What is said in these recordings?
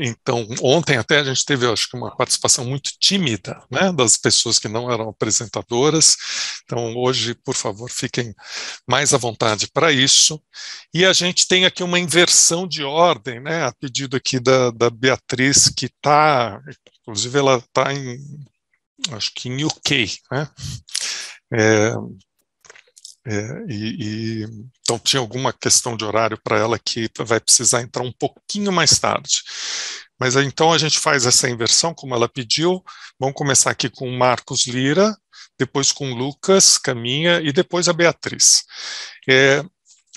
Então, ontem até a gente teve, acho que, uma participação muito tímida, né, das pessoas que não eram apresentadoras. Então, hoje, por favor, fiquem mais à vontade para isso. E a gente tem aqui uma inversão de ordem, né, a pedido aqui da Beatriz, que está, inclusive ela está acho que em UK, né? Então tinha alguma questão de horário para ela que vai precisar entrar um pouquinho mais tarde. Mas então a gente faz essa inversão, como ela pediu. Vamos começar aqui com o Marcos Lira, depois com o Lucas Caminha e depois a Beatriz.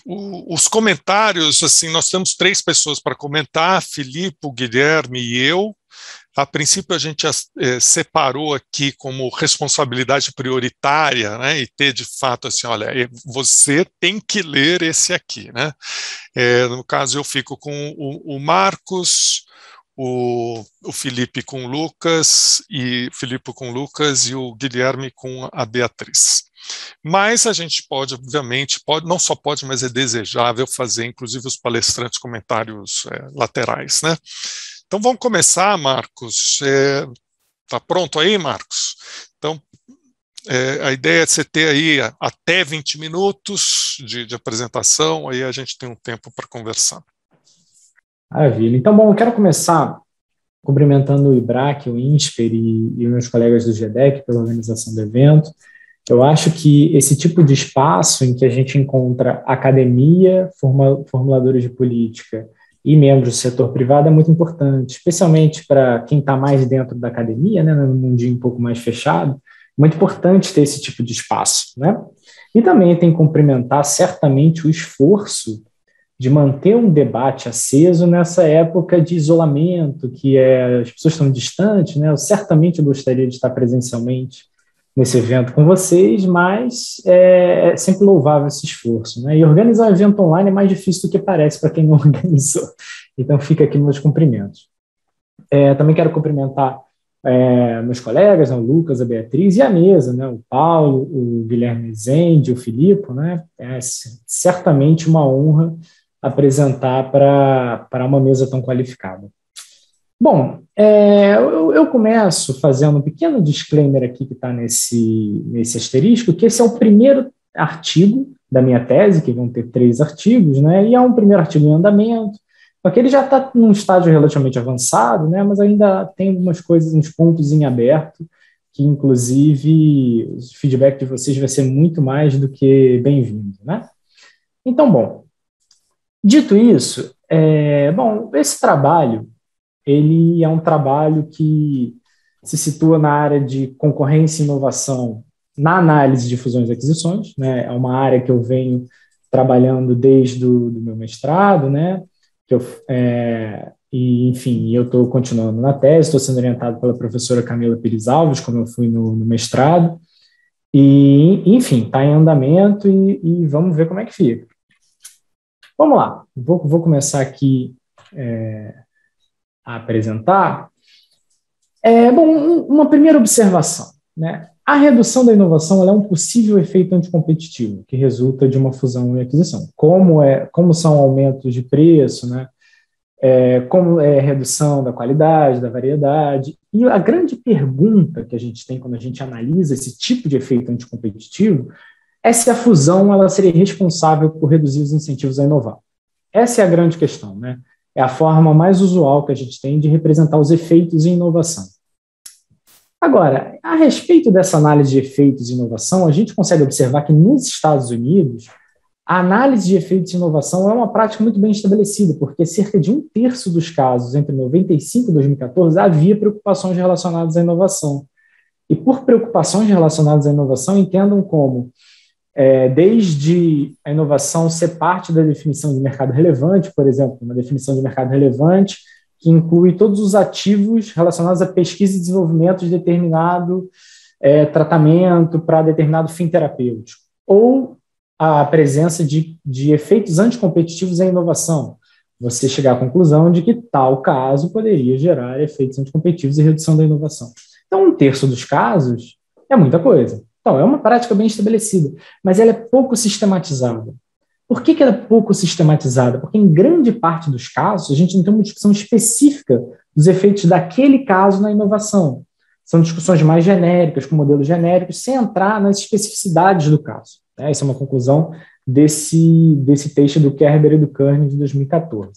Os comentários, assim, nós temos 3 pessoas para comentar, Filipe, o Guilherme e eu. A princípio, a gente separou aqui como responsabilidade prioritária, né, e ter de fato assim, olha, você tem que ler esse aqui, né? No caso, eu fico com o Marcos, o Filipe com o Lucas, e o Guilherme com a Beatriz. Mas a gente pode, obviamente, não só pode, mas é desejável fazer, inclusive, os palestrantes comentários laterais, né? Então vamos começar, Marcos. Tá pronto aí, Marcos? Então, a ideia é você ter aí até 20 minutos de apresentação, aí a gente tem um tempo para conversar. Maravilha. Então, bom, eu quero começar cumprimentando o IBRAC, o INSPER e meus colegas do GEDEC pela organização do evento. Eu acho que esse tipo de espaço em que a gente encontra academia, formuladores de política e membros do setor privado é muito importante, especialmente para quem está mais dentro da academia, né, num mundinho um pouco mais fechado. Muito importante ter esse tipo de espaço, né? E também tem que cumprimentar certamente o esforço de manter um debate aceso nessa época de isolamento, que as pessoas estão distantes, né? Eu certamente gostaria de estar presencialmente nesse evento com vocês, mas é sempre louvável esse esforço, né? E organizar um evento online é mais difícil do que parece para quem não organizou. Então, fica aqui meus cumprimentos. Também quero cumprimentar meus colegas, né, o Lucas, a Beatriz e a mesa, né, o Paulo, o Guilherme Zende, o Filipe, né? É certamente uma honra apresentar para uma mesa tão qualificada. Bom, eu começo fazendo um pequeno disclaimer aqui que está nesse asterisco, que esse é o primeiro artigo da minha tese, que vão ter 3 artigos, né? E é um primeiro artigo em andamento, porque ele já está num estágio relativamente avançado, né? Mas ainda tem algumas coisas, uns pontos em aberto, que inclusive o feedback de vocês vai ser muito mais do que bem-vindo, né? Então, bom, dito isso, esse trabalho ele é um trabalho que se situa na área de concorrência e inovação na análise de fusões e aquisições, né? É uma área que eu venho trabalhando desde do meu mestrado, né? Enfim, eu estou continuando na tese, estou sendo orientado pela professora Camila Pires Alves, como eu fui no mestrado, e, enfim, está em andamento e vamos ver como é que fica. Vamos lá, vou começar aqui a apresentar. Uma primeira observação, né? A redução da inovação ela é um possível efeito anticompetitivo que resulta de uma fusão e aquisição. Como são aumentos de preço, né? Como é redução da qualidade, da variedade. E a grande pergunta que a gente tem quando a gente analisa esse tipo de efeito anticompetitivo é se a fusão ela seria responsável por reduzir os incentivos a inovar. Essa é a grande questão, né? É a forma mais usual que a gente tem de representar os efeitos em inovação. Agora, a respeito dessa análise de efeitos em inovação, a gente consegue observar que nos Estados Unidos, a análise de efeitos em inovação é uma prática muito bem estabelecida, porque cerca de 1/3 dos casos, entre 95 e 2014, havia preocupações relacionadas à inovação. E por preocupações relacionadas à inovação, entendam como desde a inovação ser parte da definição de mercado relevante, por exemplo, uma definição de mercado relevante que inclui todos os ativos relacionados à pesquisa e desenvolvimento de determinado tratamento para determinado fim terapêutico, ou a presença de efeitos anticompetitivos em inovação. Você chegar à conclusão de que tal caso poderia gerar efeitos anticompetitivos e redução da inovação. Então, 1/3 dos casos é muita coisa. Então, é uma prática bem estabelecida, mas ela é pouco sistematizada. Por que ela é pouco sistematizada? Porque em grande parte dos casos a gente não tem uma discussão específica dos efeitos daquele caso na inovação. São discussões mais genéricas, com modelos genéricos, sem entrar nas especificidades do caso. Essa é uma conclusão desse texto do Kerber e do Kearney de 2014.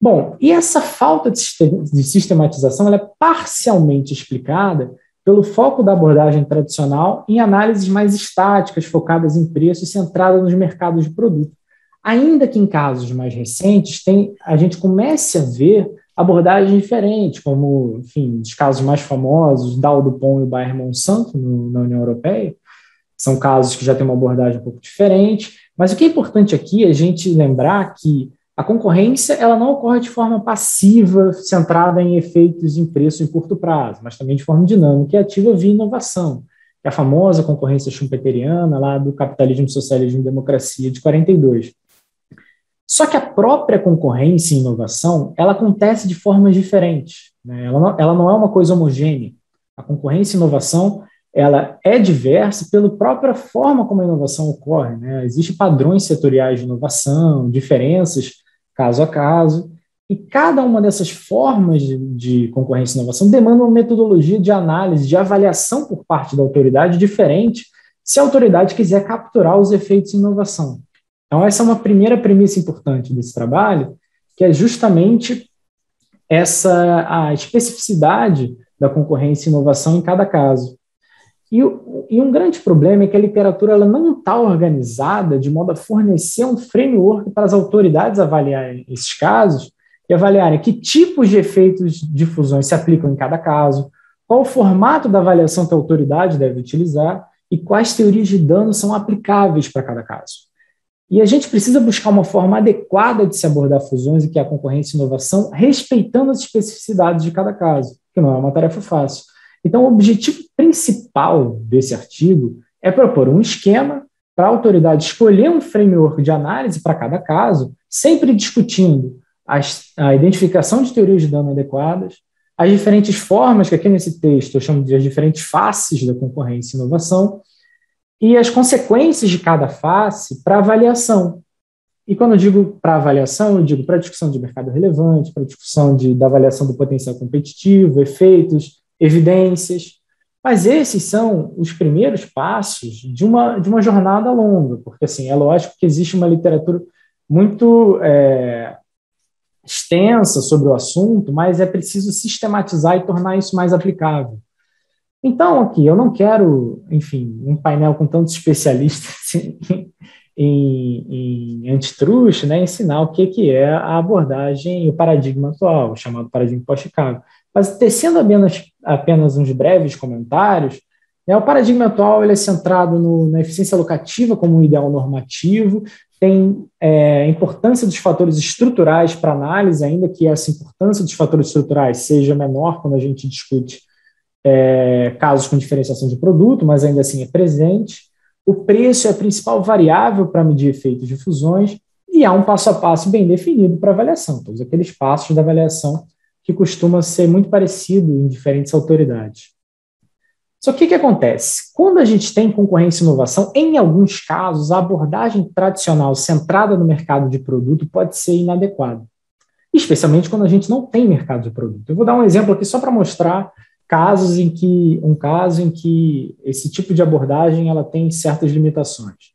Bom, e essa falta de sistematização ela é parcialmente explicada pelo foco da abordagem tradicional em análises mais estáticas, focadas em preço e centradas nos mercados de produto. Ainda que em casos mais recentes, a gente comece a ver abordagens diferentes, como, enfim, os casos mais famosos, Dow DuPont e o Bayer Monsanto na União Europeia, são casos que já têm uma abordagem um pouco diferente, mas o que é importante aqui é a gente lembrar que a concorrência ela não ocorre de forma passiva, centrada em efeitos em preço em curto prazo, mas também de forma dinâmica e ativa via inovação. É a famosa concorrência schumpeteriana lá do Capitalismo, Socialismo e Democracia, de 42. Só que a própria concorrência e inovação ela acontece de formas diferentes, né? Ela não é uma coisa homogênea. A concorrência e inovação ela é diversa pela própria forma como a inovação ocorre, né? Existem padrões setoriais de inovação, diferenças caso a caso, e cada uma dessas formas de concorrência e inovação demanda uma metodologia de análise, de avaliação por parte da autoridade diferente, se a autoridade quiser capturar os efeitos de inovação. Então, essa é uma primeira premissa importante desse trabalho, que é justamente a especificidade da concorrência e inovação em cada caso. E um grande problema é que a literatura ela não está organizada de modo a fornecer um framework para as autoridades avaliarem esses casos e avaliarem que tipos de efeitos de fusões se aplicam em cada caso, qual o formato da avaliação que a autoridade deve utilizar e quais teorias de dano são aplicáveis para cada caso. E a gente precisa buscar uma forma adequada de se abordar fusões e que a concorrência e inovação, respeitando as especificidades de cada caso, que não é uma tarefa fácil. Então, o objetivo principal desse artigo é propor um esquema para a autoridade escolher um framework de análise para cada caso, sempre discutindo a identificação de teorias de dano adequadas, as diferentes formas, que aqui nesse texto eu chamo de as diferentes faces da concorrência e inovação, e as consequências de cada face para avaliação. E quando eu digo para avaliação, eu digo para discussão de mercado relevante, para discussão da avaliação do potencial competitivo, efeitos, evidências, mas esses são os primeiros passos de uma jornada longa, porque assim, é lógico que existe uma literatura muito extensa sobre o assunto, mas é preciso sistematizar e tornar isso mais aplicável. Então, aqui, eu não quero, enfim, um painel com tantos especialistas em antitruste, né, ensinar o que é a abordagem e o paradigma atual, chamado paradigma pós-Chicago. Mas, tecendo apenas uns breves comentários, né, o paradigma atual ele é centrado na eficiência locativa como um ideal normativo, tem a importância dos fatores estruturais para análise, ainda que essa importância dos fatores estruturais seja menor quando a gente discute casos com diferenciação de produto, mas ainda assim é presente. O preço é a principal variável para medir efeitos de fusões e há um passo a passo bem definido para avaliação, todos aqueles passos da avaliação que costuma ser muito parecido em diferentes autoridades. Só que o que acontece? Quando a gente tem concorrência e inovação, em alguns casos, a abordagem tradicional centrada no mercado de produto pode ser inadequada, especialmente quando a gente não tem mercado de produto. Eu vou dar um exemplo aqui só para mostrar um caso em que esse tipo de abordagem ela tem certas limitações.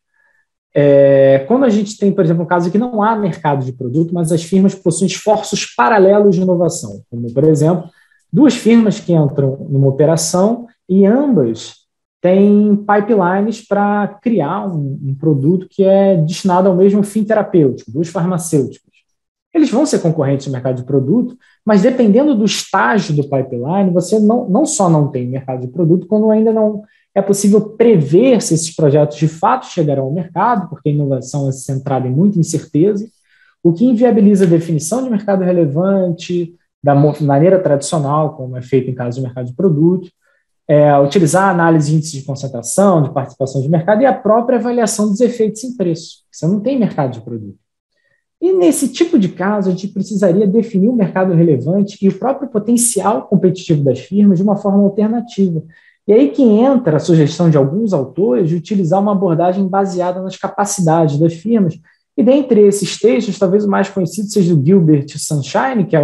Quando a gente tem, por exemplo, um caso em que não há mercado de produto, mas as firmas possuem esforços paralelos de inovação, como, por exemplo, duas firmas que entram numa operação e ambas têm pipelines para criar um produto que é destinado ao mesmo fim terapêutico, duas farmacêuticas. Eles vão ser concorrentes no mercado de produto, mas dependendo do estágio do pipeline, você não só não tem mercado de produto, como ainda não é possível prever se esses projetos de fato chegarão ao mercado, porque a inovação é centrada em muita incerteza, o que inviabiliza a definição de mercado relevante da maneira tradicional, como é feito em caso de mercado de produto, utilizar a análise de índice de concentração, de participação de mercado e a própria avaliação dos efeitos em preço. Você não tem mercado de produto. E nesse tipo de caso, a gente precisaria definir o mercado relevante e o próprio potencial competitivo das firmas de uma forma alternativa. E aí que entra a sugestão de alguns autores de utilizar uma abordagem baseada nas capacidades das firmas, e dentre esses textos, talvez o mais conhecido seja do Gilbert Sunshine, que é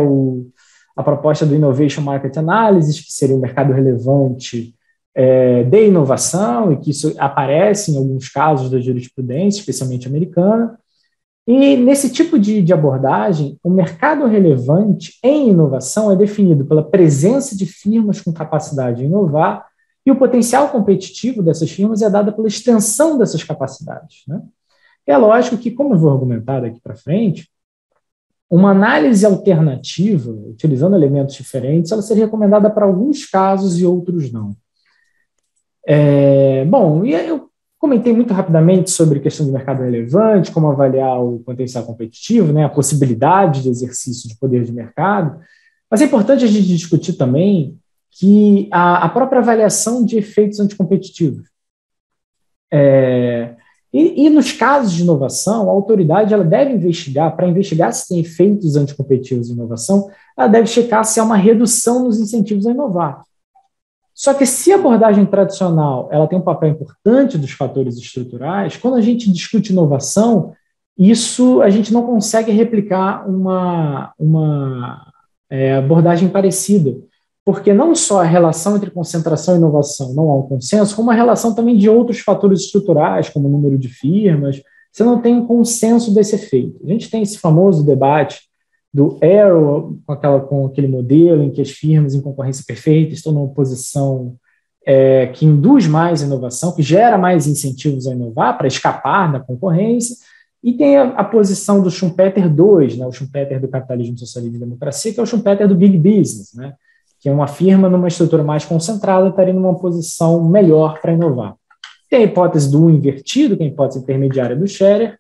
a proposta do Innovation Market Analysis, que seria o mercado relevante de inovação, e que isso aparece em alguns casos da jurisprudência, especialmente americana. E nesse tipo de abordagem, o mercado relevante em inovação é definido pela presença de firmas com capacidade de inovar, e o potencial competitivo dessas firmas é dado pela extensão dessas capacidades, né? É lógico que, como eu vou argumentar daqui para frente, uma análise alternativa, utilizando elementos diferentes, ela seria recomendada para alguns casos e outros não. Bom, e eu comentei muito rapidamente sobre a questão do mercado relevante, como avaliar o potencial competitivo, né, a possibilidade de exercício de poder de mercado, mas é importante a gente discutir também que a própria avaliação de efeitos anticompetitivos. E nos casos de inovação, a autoridade ela deve investigar, para investigar se tem efeitos anticompetitivos em inovação, ela deve checar se há uma redução nos incentivos a inovar. Só que se a abordagem tradicional ela tem um papel importante dos fatores estruturais, quando a gente discute inovação, isso a gente não consegue replicar uma abordagem parecida, porque não só a relação entre concentração e inovação não há um consenso, como a relação também de outros fatores estruturais, como o número de firmas, você não tem um consenso desse efeito. A gente tem esse famoso debate do Arrow, com aquele modelo em que as firmas em concorrência perfeita estão numa posição que induz mais a inovação, que gera mais incentivos a inovar para escapar da concorrência, e tem a posição do Schumpeter II, né, o Schumpeter do capitalismo, socialismo e democracia, que é o Schumpeter do big business, né, que é uma firma numa estrutura mais concentrada estaria numa posição melhor para inovar. Tem a hipótese do invertido, que é a hipótese intermediária do Scherer,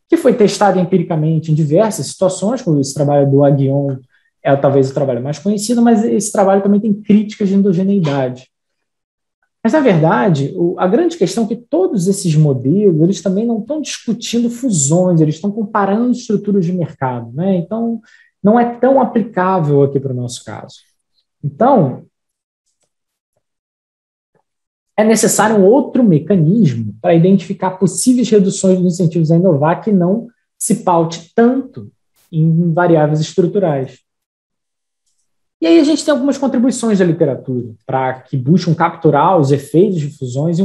que foi testada empiricamente em diversas situações, como esse trabalho do Aghion é talvez o trabalho mais conhecido, mas esse trabalho também tem críticas de endogeneidade. Mas, na verdade, a grande questão é que todos esses modelos eles também não estão discutindo fusões, eles estão comparando estruturas de mercado, né? Então, não é tão aplicável aqui para o nosso caso. Então, é necessário um outro mecanismo para identificar possíveis reduções dos incentivos a inovar que não se paute tanto em variáveis estruturais. E aí a gente tem algumas contribuições da literatura para que buscam capturar os efeitos de fusões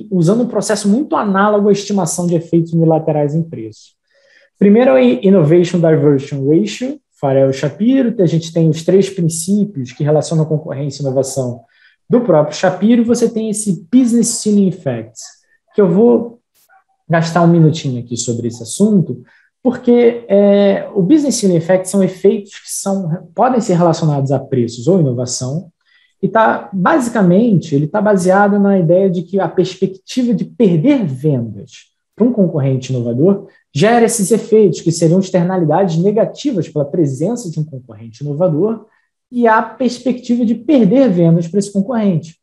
usando um processo muito análogo à estimação de efeitos unilaterais em preço. Primeiro é o Innovation Diversion Ratio, Farrell e Shapiro. A gente tem os 3 princípios que relacionam concorrência e inovação do próprio Shapiro. Você tem esse Business Ceiling Effect, que eu vou gastar um minutinho aqui sobre esse assunto, porque o Business Ceiling Effect são efeitos que podem ser relacionados a preços ou inovação, e basicamente ele está baseado na ideia de que a perspectiva de perder vendas para um concorrente inovador gera esses efeitos, que seriam externalidades negativas pela presença de um concorrente inovador e a perspectiva de perder vendas para esse concorrente.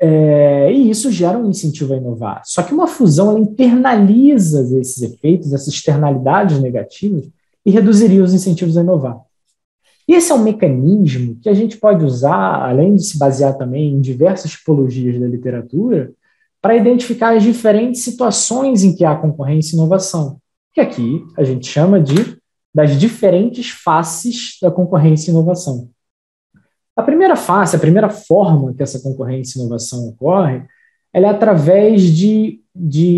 E isso gera um incentivo a inovar. Só que uma fusão ela internaliza esses efeitos, essas externalidades negativas, e reduziria os incentivos a inovar. E esse é um mecanismo que a gente pode usar, além de se basear também em diversas tipologias da literatura, para identificar as diferentes situações em que há concorrência e inovação, que aqui a gente chama das diferentes faces da concorrência e inovação. A primeira face, a primeira forma que essa concorrência e inovação ocorre, ela é através de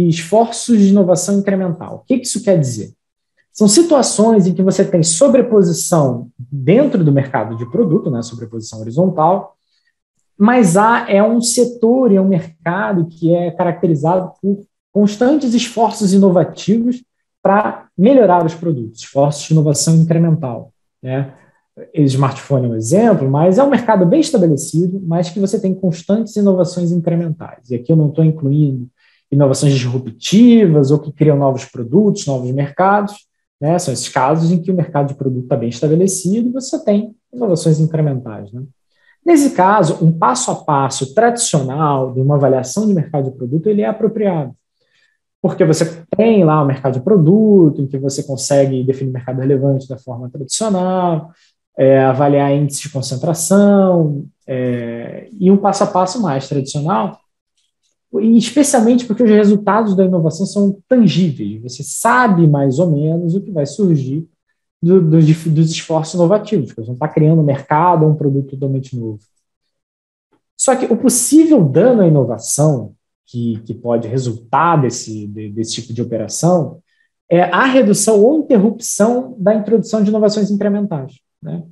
esforços de inovação incremental. O que isso quer dizer? São situações em que você tem sobreposição dentro do mercado de produto, né, sobreposição horizontal, mas é um setor, é um mercado que é caracterizado por constantes esforços inovativos para melhorar os produtos, esforços de inovação incremental, né? O smartphone é um exemplo, mas é um mercado bem estabelecido, mas que você tem constantes inovações incrementais. E aqui eu não estou incluindo inovações disruptivas ou que criam novos produtos, novos mercados, né? São esses casos em que o mercado de produto está bem estabelecido e você tem inovações incrementais, né? Nesse caso, um passo a passo tradicional de uma avaliação de mercado de produto ele é apropriado, porque você tem lá o mercado de produto, em que você consegue definir o mercado relevante da forma tradicional, avaliar índice de concentração, e um passo a passo mais tradicional, e especialmente porque os resultados da inovação são tangíveis. Você sabe mais ou menos o que vai surgir dos esforços inovativos, porque você não está criando um mercado ou um produto totalmente novo. Só que o possível dano à inovação que pode resultar desse tipo de operação é a redução ou interrupção da introdução de inovações incrementais, né?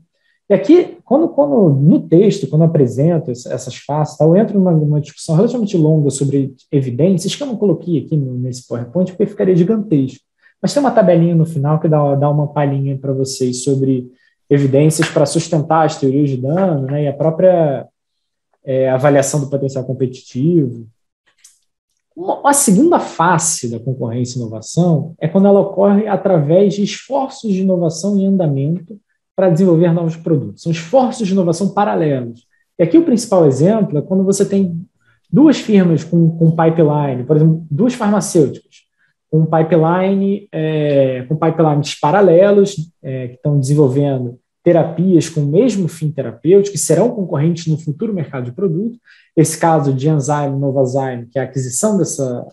E aqui, no texto, quando eu apresento essas faces, eu entro numa discussão relativamente longa sobre evidências, que eu não coloquei aqui nesse PowerPoint, porque ficaria gigantesco. Mas tem uma tabelinha no final que dá uma palhinha para vocês sobre evidências para sustentar as teorias de dano, né, e a própria avaliação do potencial competitivo. A segunda face da concorrência e inovação é quando ela ocorre através de esforços de inovação em andamento para desenvolver novos produtos. São esforços de inovação paralelos. E aqui o principal exemplo é quando você tem duas firmas com pipeline, por exemplo, duas farmacêuticas, com pipelines paralelos, que estão desenvolvendo terapias com o mesmo fim terapêutico, que serão concorrentes no futuro mercado de produto. Esse caso de Enzyme Novazyme, que é a aquisição dessa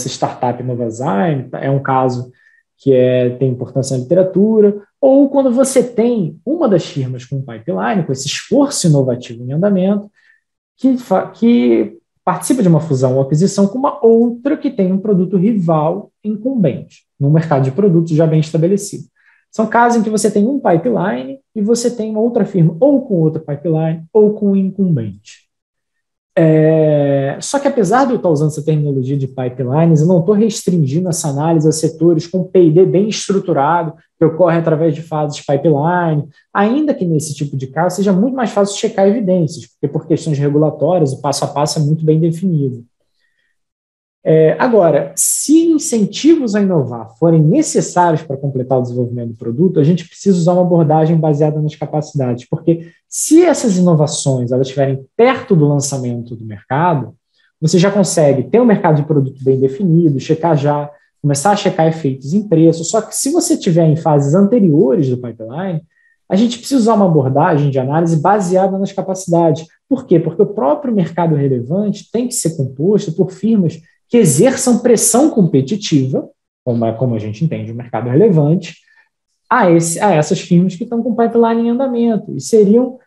startup Novazyme, é um caso que tem importância na literatura. Ou quando você tem uma das firmas com pipeline, com esse esforço inovativo em andamento, que participa de uma fusão ou aquisição com uma outra que tem um produto rival incumbente, num mercado de produtos já bem estabelecido. São casos em que você tem um pipeline e você tem uma outra firma ou com outra pipeline ou com um incumbente. Só que apesar de eu estar usando essa terminologia de pipelines, eu não estou restringindo essa análise a setores com P&D bem estruturado, que ocorre através de fases pipeline, ainda que nesse tipo de caso seja muito mais fácil checar evidências, porque por questões regulatórias o passo a passo é muito bem definido. Agora, se incentivos a inovar forem necessários para completar o desenvolvimento do produto, a gente precisa usar uma abordagem baseada nas capacidades, porque se essas inovações elas estiverem perto do lançamento do mercado, você já consegue ter um mercado de produto bem definido, começar a checar efeitos em preço. Só que se você estiver em fases anteriores do pipeline, a gente precisa usar uma abordagem de análise baseada nas capacidades. Por quê? Porque o próprio mercado relevante tem que ser composto por firmas que exerçam pressão competitiva, como a gente entende o mercado relevante, a essas firmas que estão com pipeline em andamento. E seriam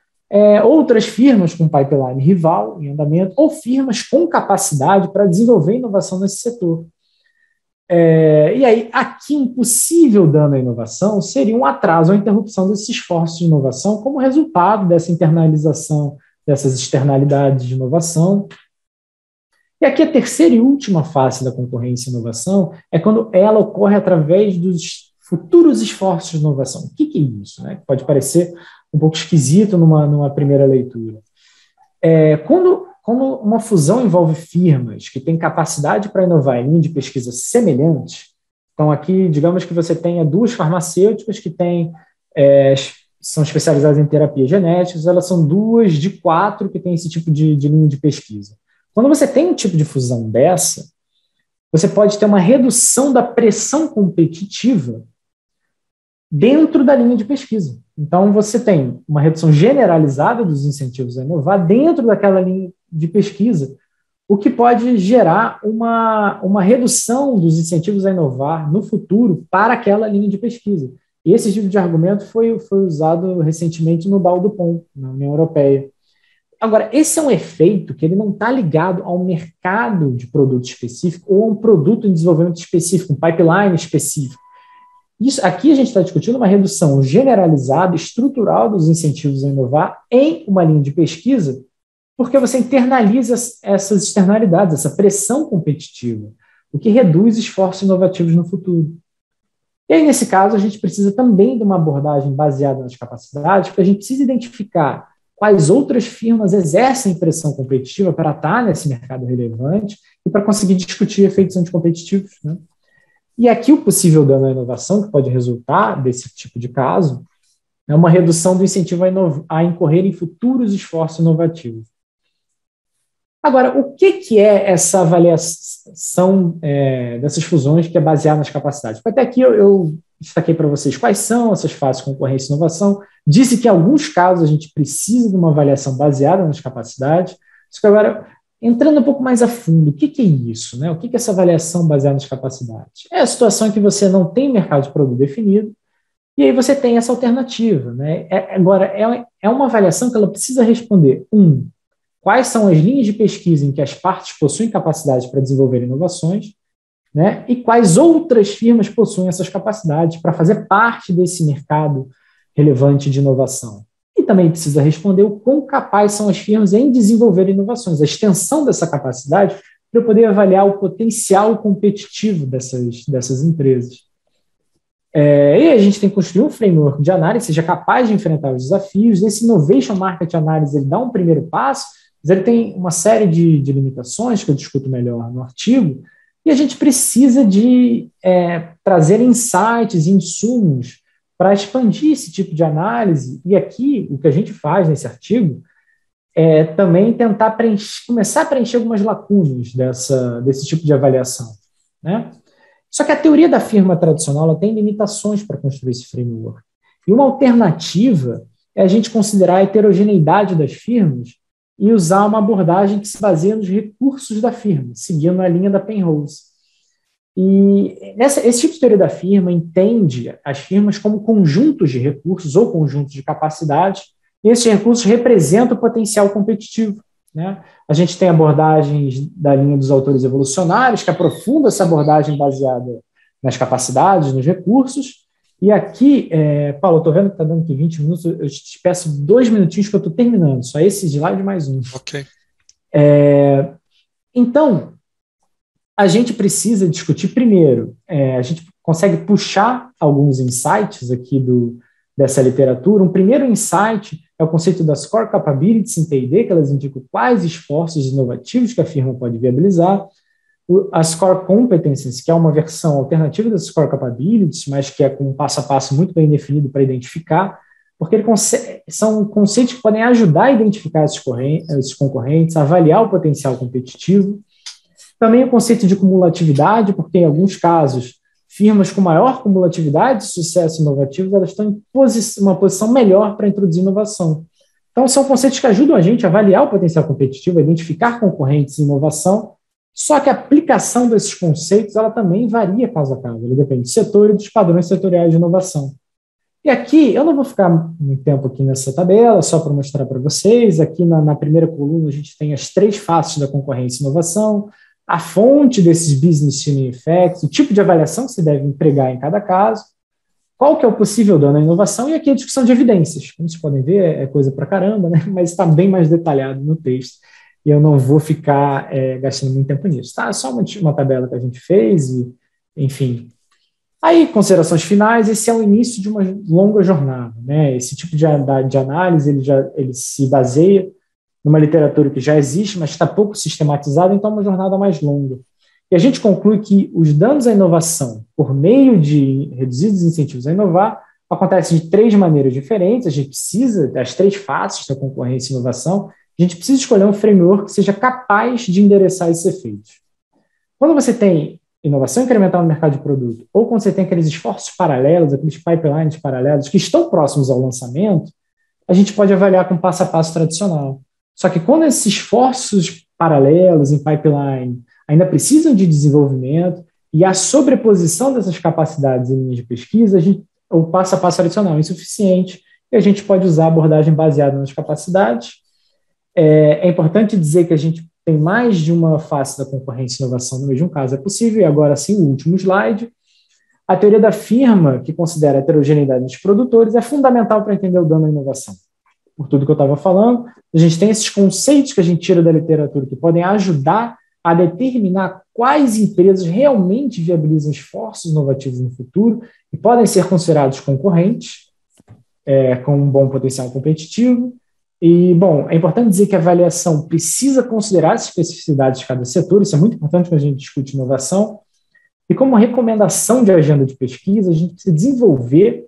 outras firmas com pipeline rival em andamento, ou firmas com capacidade para desenvolver inovação nesse setor. E aí, aqui, um possível dano à inovação seria um atraso ou interrupção desses esforços de inovação como resultado dessa internalização dessas externalidades de inovação. E aqui a terceira e última face da concorrência e inovação é quando ela ocorre através dos futuros esforços de inovação. O que é isso, né? Pode parecer um pouco esquisito numa primeira leitura. Quando uma fusão envolve firmas que têm capacidade para inovar em linha de pesquisa semelhante, então aqui, digamos que você tenha duas farmacêuticas que são especializadas em terapia genética, elas são 2 de 4 que têm esse tipo de linha de pesquisa. Quando você tem um tipo de fusão dessa, você pode ter uma redução da pressão competitiva dentro da linha de pesquisa. Então, você tem uma redução generalizada dos incentivos a inovar dentro daquela linha de pesquisa, o que pode gerar uma redução dos incentivos a inovar no futuro para aquela linha de pesquisa. E esse tipo de argumento foi usado recentemente no DAO-DuPont, na União Europeia. Agora, esse é um efeito que ele não está ligado ao mercado de produto específico ou a um produto em desenvolvimento específico, um pipeline específico. Aqui a gente está discutindo uma redução generalizada, estrutural dos incentivos a inovar em uma linha de pesquisa, porque você internaliza essas externalidades, essa pressão competitiva, o que reduz esforços inovativos no futuro. E aí, nesse caso, a gente precisa também de uma abordagem baseada nas capacidades, porque a gente precisa identificar quais outras firmas exercem pressão competitiva para estar nesse mercado relevante e para conseguir discutir efeitos anticompetitivos, né? E aqui o possível dano à inovação que pode resultar desse tipo de caso é uma redução do incentivo a incorrer em futuros esforços inovativos. Agora, o que é essa avaliação dessas fusões que é baseada nas capacidades? Até aqui eu destaquei para vocês quais são essas fases de concorrência e inovação, disse que em alguns casos a gente precisa de uma avaliação baseada nas capacidades, só que agora, entrando um pouco mais a fundo, o que é isso, né? O que é essa avaliação baseada nas capacidades? É a situação em que você não tem mercado de produto definido, e aí você tem essa alternativa, né? Agora, é uma avaliação que ela precisa responder, quais são as linhas de pesquisa em que as partes possuem capacidade para desenvolver inovações, né? E quais outras firmas possuem essas capacidades para fazer parte desse mercado relevante de inovação. E também precisa responder o quão capazes são as firmas em desenvolver inovações, a extensão dessa capacidade para eu poder avaliar o potencial competitivo dessas empresas. E a gente tem que construir um framework de análise que seja capaz de enfrentar os desafios. Esse Innovation Market Analysis ele dá um primeiro passo, mas ele tem uma série de limitações que eu discuto melhor no artigo, e a gente precisa de trazer insights e insumos para expandir esse tipo de análise. E aqui, o que a gente faz nesse artigo é também tentar começar a preencher algumas lacunas desse tipo de avaliação, né? Só que a teoria da firma tradicional ela tem limitações para construir esse framework. E uma alternativa é a gente considerar a heterogeneidade das firmas e usar uma abordagem que se baseia nos recursos da firma, seguindo a linha da Penrose. E esse tipo de teoria da firma entende as firmas como conjuntos de recursos ou conjuntos de capacidades, e esses recursos representam o potencial competitivo, né? A gente tem abordagens da linha dos autores evolucionários, que aprofundam essa abordagem baseada nas capacidades, nos recursos. E aqui, Paulo, eu estou vendo que está dando aqui 20 minutos, eu te peço 2 minutinhos que eu estou terminando, só esse slide mais um. Ok. Então, a gente precisa discutir primeiro, a gente consegue puxar alguns insights aqui dessa literatura. Um primeiro insight é o conceito das Core Capabilities em T&D, que elas indicam quais esforços inovativos que a firma pode viabilizar. As Core Competencies, que é uma versão alternativa das Core Capabilities, mas que é com um passo a passo muito bem definido para identificar, porque são conceitos que podem ajudar a identificar esses concorrentes, avaliar o potencial competitivo. Também o conceito de cumulatividade, porque em alguns casos, firmas com maior cumulatividade de sucesso inovativo, elas estão em uma posição melhor para introduzir inovação. Então, são conceitos que ajudam a gente a avaliar o potencial competitivo, a identificar concorrentes em inovação, só que a aplicação desses conceitos ela também varia caso a caso, ela depende do setor e dos padrões setoriais de inovação. E aqui, eu não vou ficar muito tempo aqui nessa tabela, só para mostrar para vocês, aqui na primeira coluna a gente tem as 3 faces da concorrência e inovação, a fonte desses business tuning effects, o tipo de avaliação que você deve empregar em cada caso, qual que é o possível dano à inovação, e aqui a discussão de evidências. Como vocês podem ver, é coisa pra caramba, né? Mas está bem mais detalhado no texto, e eu não vou ficar gastando muito tempo nisso. Tá? É só uma tabela que a gente fez, e, enfim. Aí, considerações finais, esse é o início de uma longa jornada, né? Esse tipo de análise, ele se baseia numa literatura que já existe, mas está pouco sistematizada, então é uma jornada mais longa. E a gente conclui que os danos à inovação, por meio de reduzidos incentivos a inovar, acontecem de 3 maneiras diferentes. A gente precisa das 3 faces da concorrência e inovação, a gente precisa escolher um framework que seja capaz de endereçar esses efeitos. Quando você tem inovação incremental no mercado de produto, ou quando você tem aqueles esforços paralelos, aqueles pipelines paralelos que estão próximos ao lançamento, a gente pode avaliar com passo a passo tradicional. Só que quando esses esforços paralelos em pipeline ainda precisam de desenvolvimento e a sobreposição dessas capacidades em linhas de pesquisa, o passo a passo tradicional é insuficiente e a gente pode usar a abordagem baseada nas capacidades. É importante dizer que a gente tem mais de uma face da concorrência e inovação no mesmo caso, é possível, e agora sim, o último slide. A teoria da firma, que considera a heterogeneidade dos produtores, é fundamental para entender o dano à inovação. Por tudo que eu estava falando, a gente tem esses conceitos que a gente tira da literatura que podem ajudar a determinar quais empresas realmente viabilizam esforços inovativos no futuro e podem ser considerados concorrentes, com um bom potencial competitivo. E, bom, é importante dizer que a avaliação precisa considerar as especificidades de cada setor, isso é muito importante quando a gente discute inovação. E como recomendação de agenda de pesquisa, a gente precisa desenvolver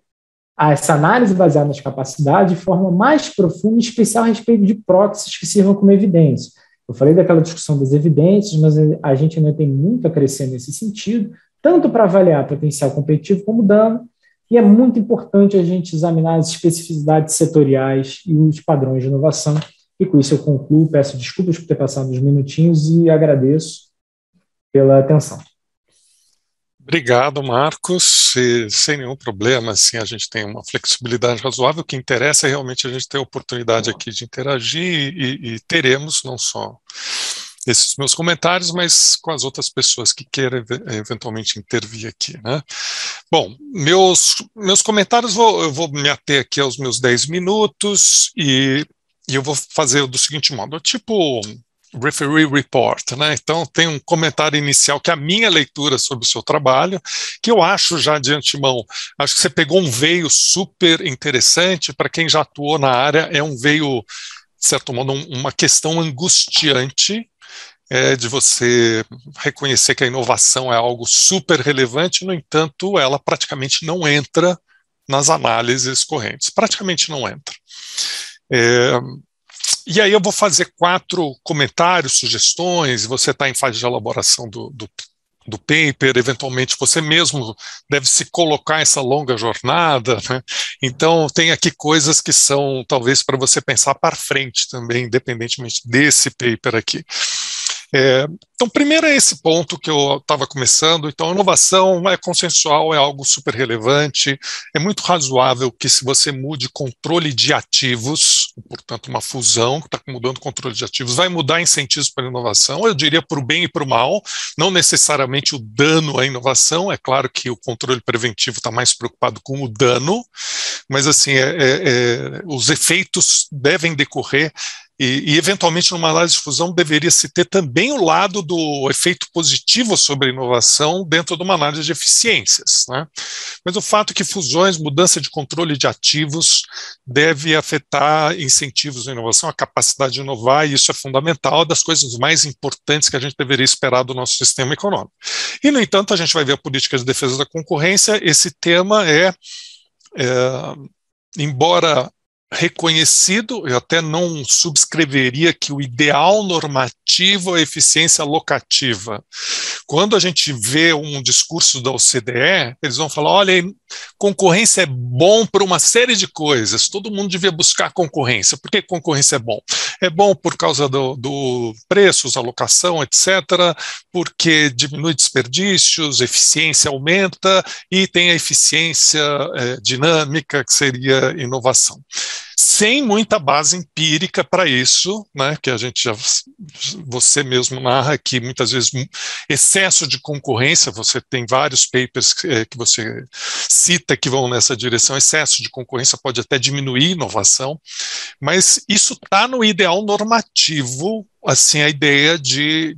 essa análise baseada nas capacidades de forma mais profunda, em especial a respeito de proxies que sirvam como evidência. Eu falei daquela discussão das evidências, mas a gente ainda tem muito a crescer nesse sentido, tanto para avaliar potencial competitivo como dano, E é muito importante a gente examinar as especificidades setoriais e os padrões de inovação. E com isso eu concluo, peço desculpas por ter passado uns minutinhos e agradeço pela atenção. Obrigado, Marcos. Sem nenhum problema, assim, a gente tem uma flexibilidade razoável. O que interessa é realmente a gente ter a oportunidade aqui de interagir e teremos não só esses meus comentários, mas com as outras pessoas que queiram eventualmente intervir aqui, né? Bom, meus comentários, eu vou me ater aqui aos meus 10 minutos e eu vou fazer do seguinte modo, tipo referee report, né? Então tem um comentário inicial que é a minha leitura sobre o seu trabalho, que eu acho já de antemão, acho que você pegou um veio super interessante para quem já atuou na área, é um veio, de certo modo, uma questão angustiante, de você reconhecer que a inovação é algo super relevante, no entanto, ela praticamente não entra nas análises correntes, praticamente não entra. E aí eu vou fazer 4 comentários, sugestões, você está em fase de elaboração do paper, eventualmente você mesmo deve se colocar essa longa jornada, né? Então tem aqui coisas que são talvez para você pensar para frente também, independentemente desse paper aqui. Então, primeiro é esse ponto que eu estava começando. Então, a inovação é consensual, é algo super relevante. É muito razoável que, se você mude controle de ativos, portanto, uma fusão que está mudando controle de ativos, vai mudar incentivos para a inovação. Eu diria para o bem e para o mal, não necessariamente o dano à inovação. É claro que o controle preventivo está mais preocupado com o dano, mas assim, os efeitos devem decorrer. E, eventualmente, numa análise de fusão, deveria-se ter também o lado do efeito positivo sobre a inovação dentro de uma análise de eficiências, né? Mas o fato é que fusões, mudança de controle de ativos, deve afetar incentivos à inovação, a capacidade de inovar, e isso é fundamental, das coisas mais importantes que a gente deveria esperar do nosso sistema econômico. E, no entanto, a gente vai ver a política de defesa da concorrência, esse tema embora reconhecido, eu até não subscreveria que o ideal normativo é a eficiência locativa. Quando a gente vê um discurso da OCDE, eles vão falar, olha, concorrência é bom por uma série de coisas, todo mundo devia buscar concorrência. Por que concorrência é bom? É bom por causa do preços, alocação, etc., porque diminui desperdícios, eficiência aumenta e tem a eficiência dinâmica, que seria inovação. Sem muita base empírica para isso, né, que a gente você mesmo narra que muitas vezes excesso de concorrência, você tem vários papers que você cita que vão nessa direção, excesso de concorrência pode até diminuir inovação, mas isso está no ideal normativo, assim, a ideia de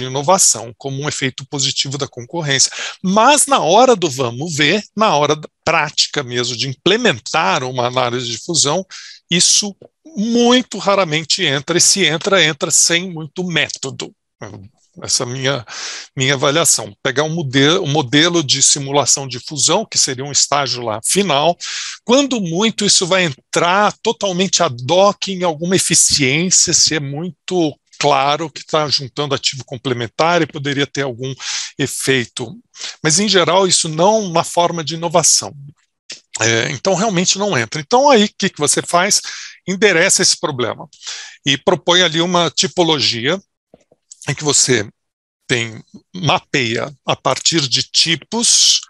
inovação como um efeito positivo da concorrência. Mas na hora do vamos ver, na hora da prática mesmo de implementar uma análise de fusão, isso muito raramente entra, e se entra, entra sem muito método. Essa minha avaliação. Pegar um modelo de simulação de fusão, que seria um estágio lá final, quando muito isso vai entrar totalmente ad hoc em alguma eficiência, se é muito claro que está juntando ativo complementar e poderia ter algum efeito. Mas, em geral, isso não na forma de inovação. Então, realmente não entra. Então, aí, o que você faz? Endereça esse problema e propõe ali uma tipologia em que você mapeia a partir de tipos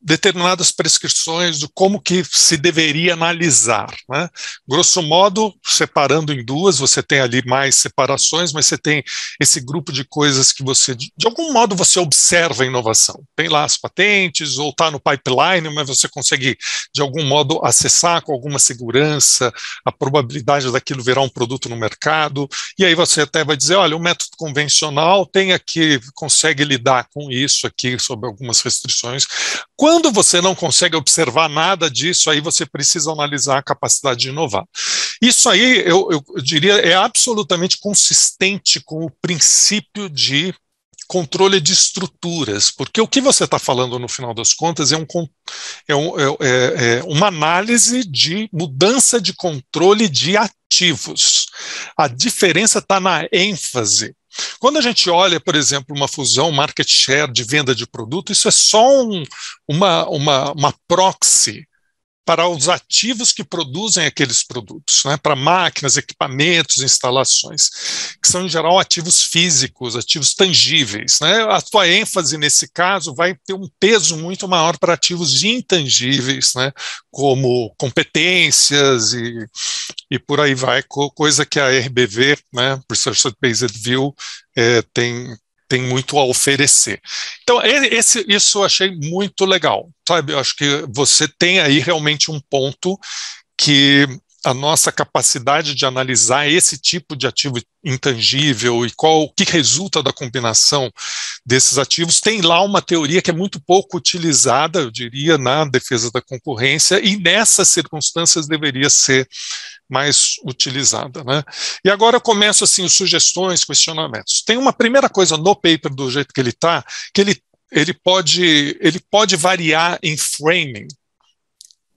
determinadas prescrições de como que se deveria analisar, né? Grosso modo, separando em duas, você tem ali mais separações, mas você tem esse grupo de coisas que você, de algum modo, você observa a inovação. Tem lá as patentes, ou está no pipeline, mas você consegue, de algum modo, acessar com alguma segurança a probabilidade daquilo virar um produto no mercado, e aí você até vai dizer, olha, o método convencional tem aqui, consegue lidar com isso aqui, sob algumas restrições. Quando você não consegue observar nada disso, aí você precisa analisar a capacidade de inovar. Isso aí, eu diria, é absolutamente consistente com o princípio de controle de estruturas, porque o que você está falando, no final das contas, é uma análise de mudança de controle de ativos. A diferença está na ênfase. Quando a gente olha, por exemplo, uma fusão market share de venda de produto, isso é só uma proxy para os ativos que produzem aqueles produtos, né, para máquinas, equipamentos, instalações, que são, em geral, ativos físicos, ativos tangíveis, né? A tua ênfase, nesse caso, vai ter um peso muito maior para ativos intangíveis, né, como competências e por aí vai, coisa que a RBV, né, Research Based View, tem muito a oferecer. Então, isso eu achei muito legal, sabe? Eu acho que você tem aí realmente um ponto que a nossa capacidade de analisar esse tipo de ativo intangível e o que resulta da combinação desses ativos, tem lá uma teoria que é muito pouco utilizada, eu diria, na defesa da concorrência, e nessas circunstâncias deveria ser mais utilizada, né? E agora eu começo assim, sugestões, questionamentos. Tem uma primeira coisa no paper, do jeito que ele está, que ele pode variar em framing,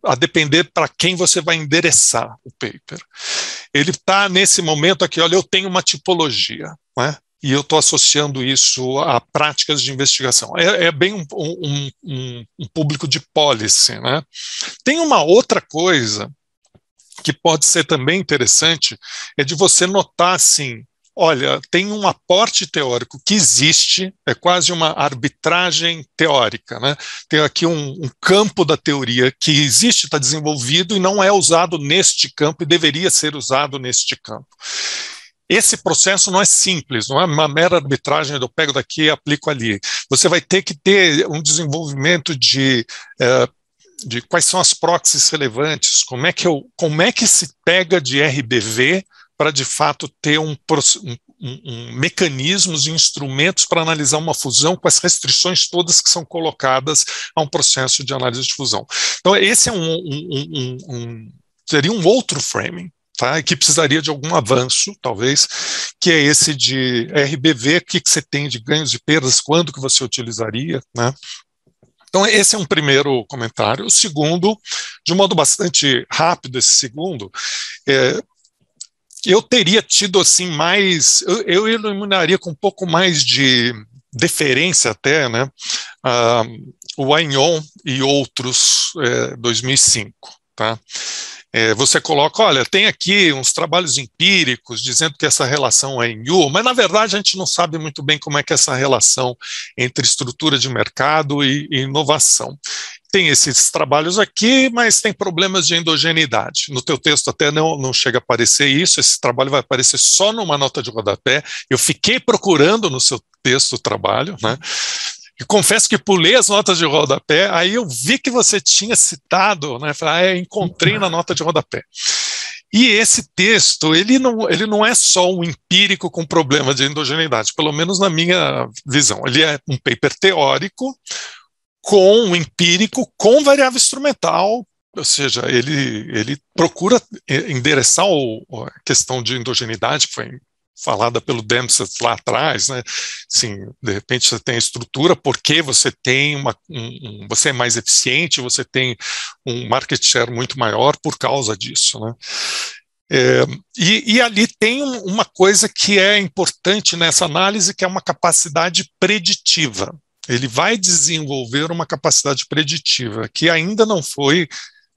a depender para quem você vai endereçar o paper. Ele está nesse momento aqui, olha, eu tenho uma tipologia, né? E eu estou associando isso a práticas de investigação. É bem um público de policy, né? Tem uma outra coisa que pode ser também interessante, é de você notar assim, olha, tem um aporte teórico que existe, é quase uma arbitragem teórica, né? Tem aqui um campo da teoria que existe, está desenvolvido e não é usado neste campo e deveria ser usado neste campo. Esse processo não é simples, não é uma mera arbitragem, eu pego daqui e aplico ali. Você vai ter que ter um desenvolvimento de quais são as proxies relevantes, como é que se pega de RBV para, de fato, ter mecanismos e instrumentos para analisar uma fusão com as restrições todas que são colocadas a um processo de análise de fusão. Então, esse é seria um outro framing, tá? Que precisaria de algum avanço, talvez, que é esse de RBV, o que você tem de ganhos e perdas, quando que você utilizaria, né? Então, esse é um primeiro comentário. O segundo, de um modo bastante rápido, esse segundo, eu teria tido assim mais, eu iluminaria com um pouco mais de deferência até, né, o Agnon e outros, 2005, tá? Você coloca, olha, tem aqui uns trabalhos empíricos dizendo que essa relação é em U, mas na verdade a gente não sabe muito bem como é que é essa relação entre estrutura de mercado e inovação. Tem esses trabalhos aqui, mas tem problemas de endogeneidade. No teu texto até não chega a aparecer isso, esse trabalho vai aparecer só numa nota de rodapé. Eu fiquei procurando no seu texto o trabalho, né? E confesso que pulei as notas de rodapé, aí eu vi que você tinha citado, né? Falei, encontrei na nota de rodapé. E esse texto, ele não é só um empírico com problema de endogeneidade, pelo menos na minha visão. Ele é um paper teórico com um empírico com variável instrumental, ou seja, ele procura endereçar a questão de endogeneidade, que foi falada pelo Dempsey lá atrás, né? Assim, de repente você tem a estrutura, porque você tem você é mais eficiente, você tem um market share muito maior por causa disso, né? E ali tem uma coisa que é importante nessa análise, que é uma capacidade preditiva. Ele vai desenvolver uma capacidade preditiva, que ainda não foi,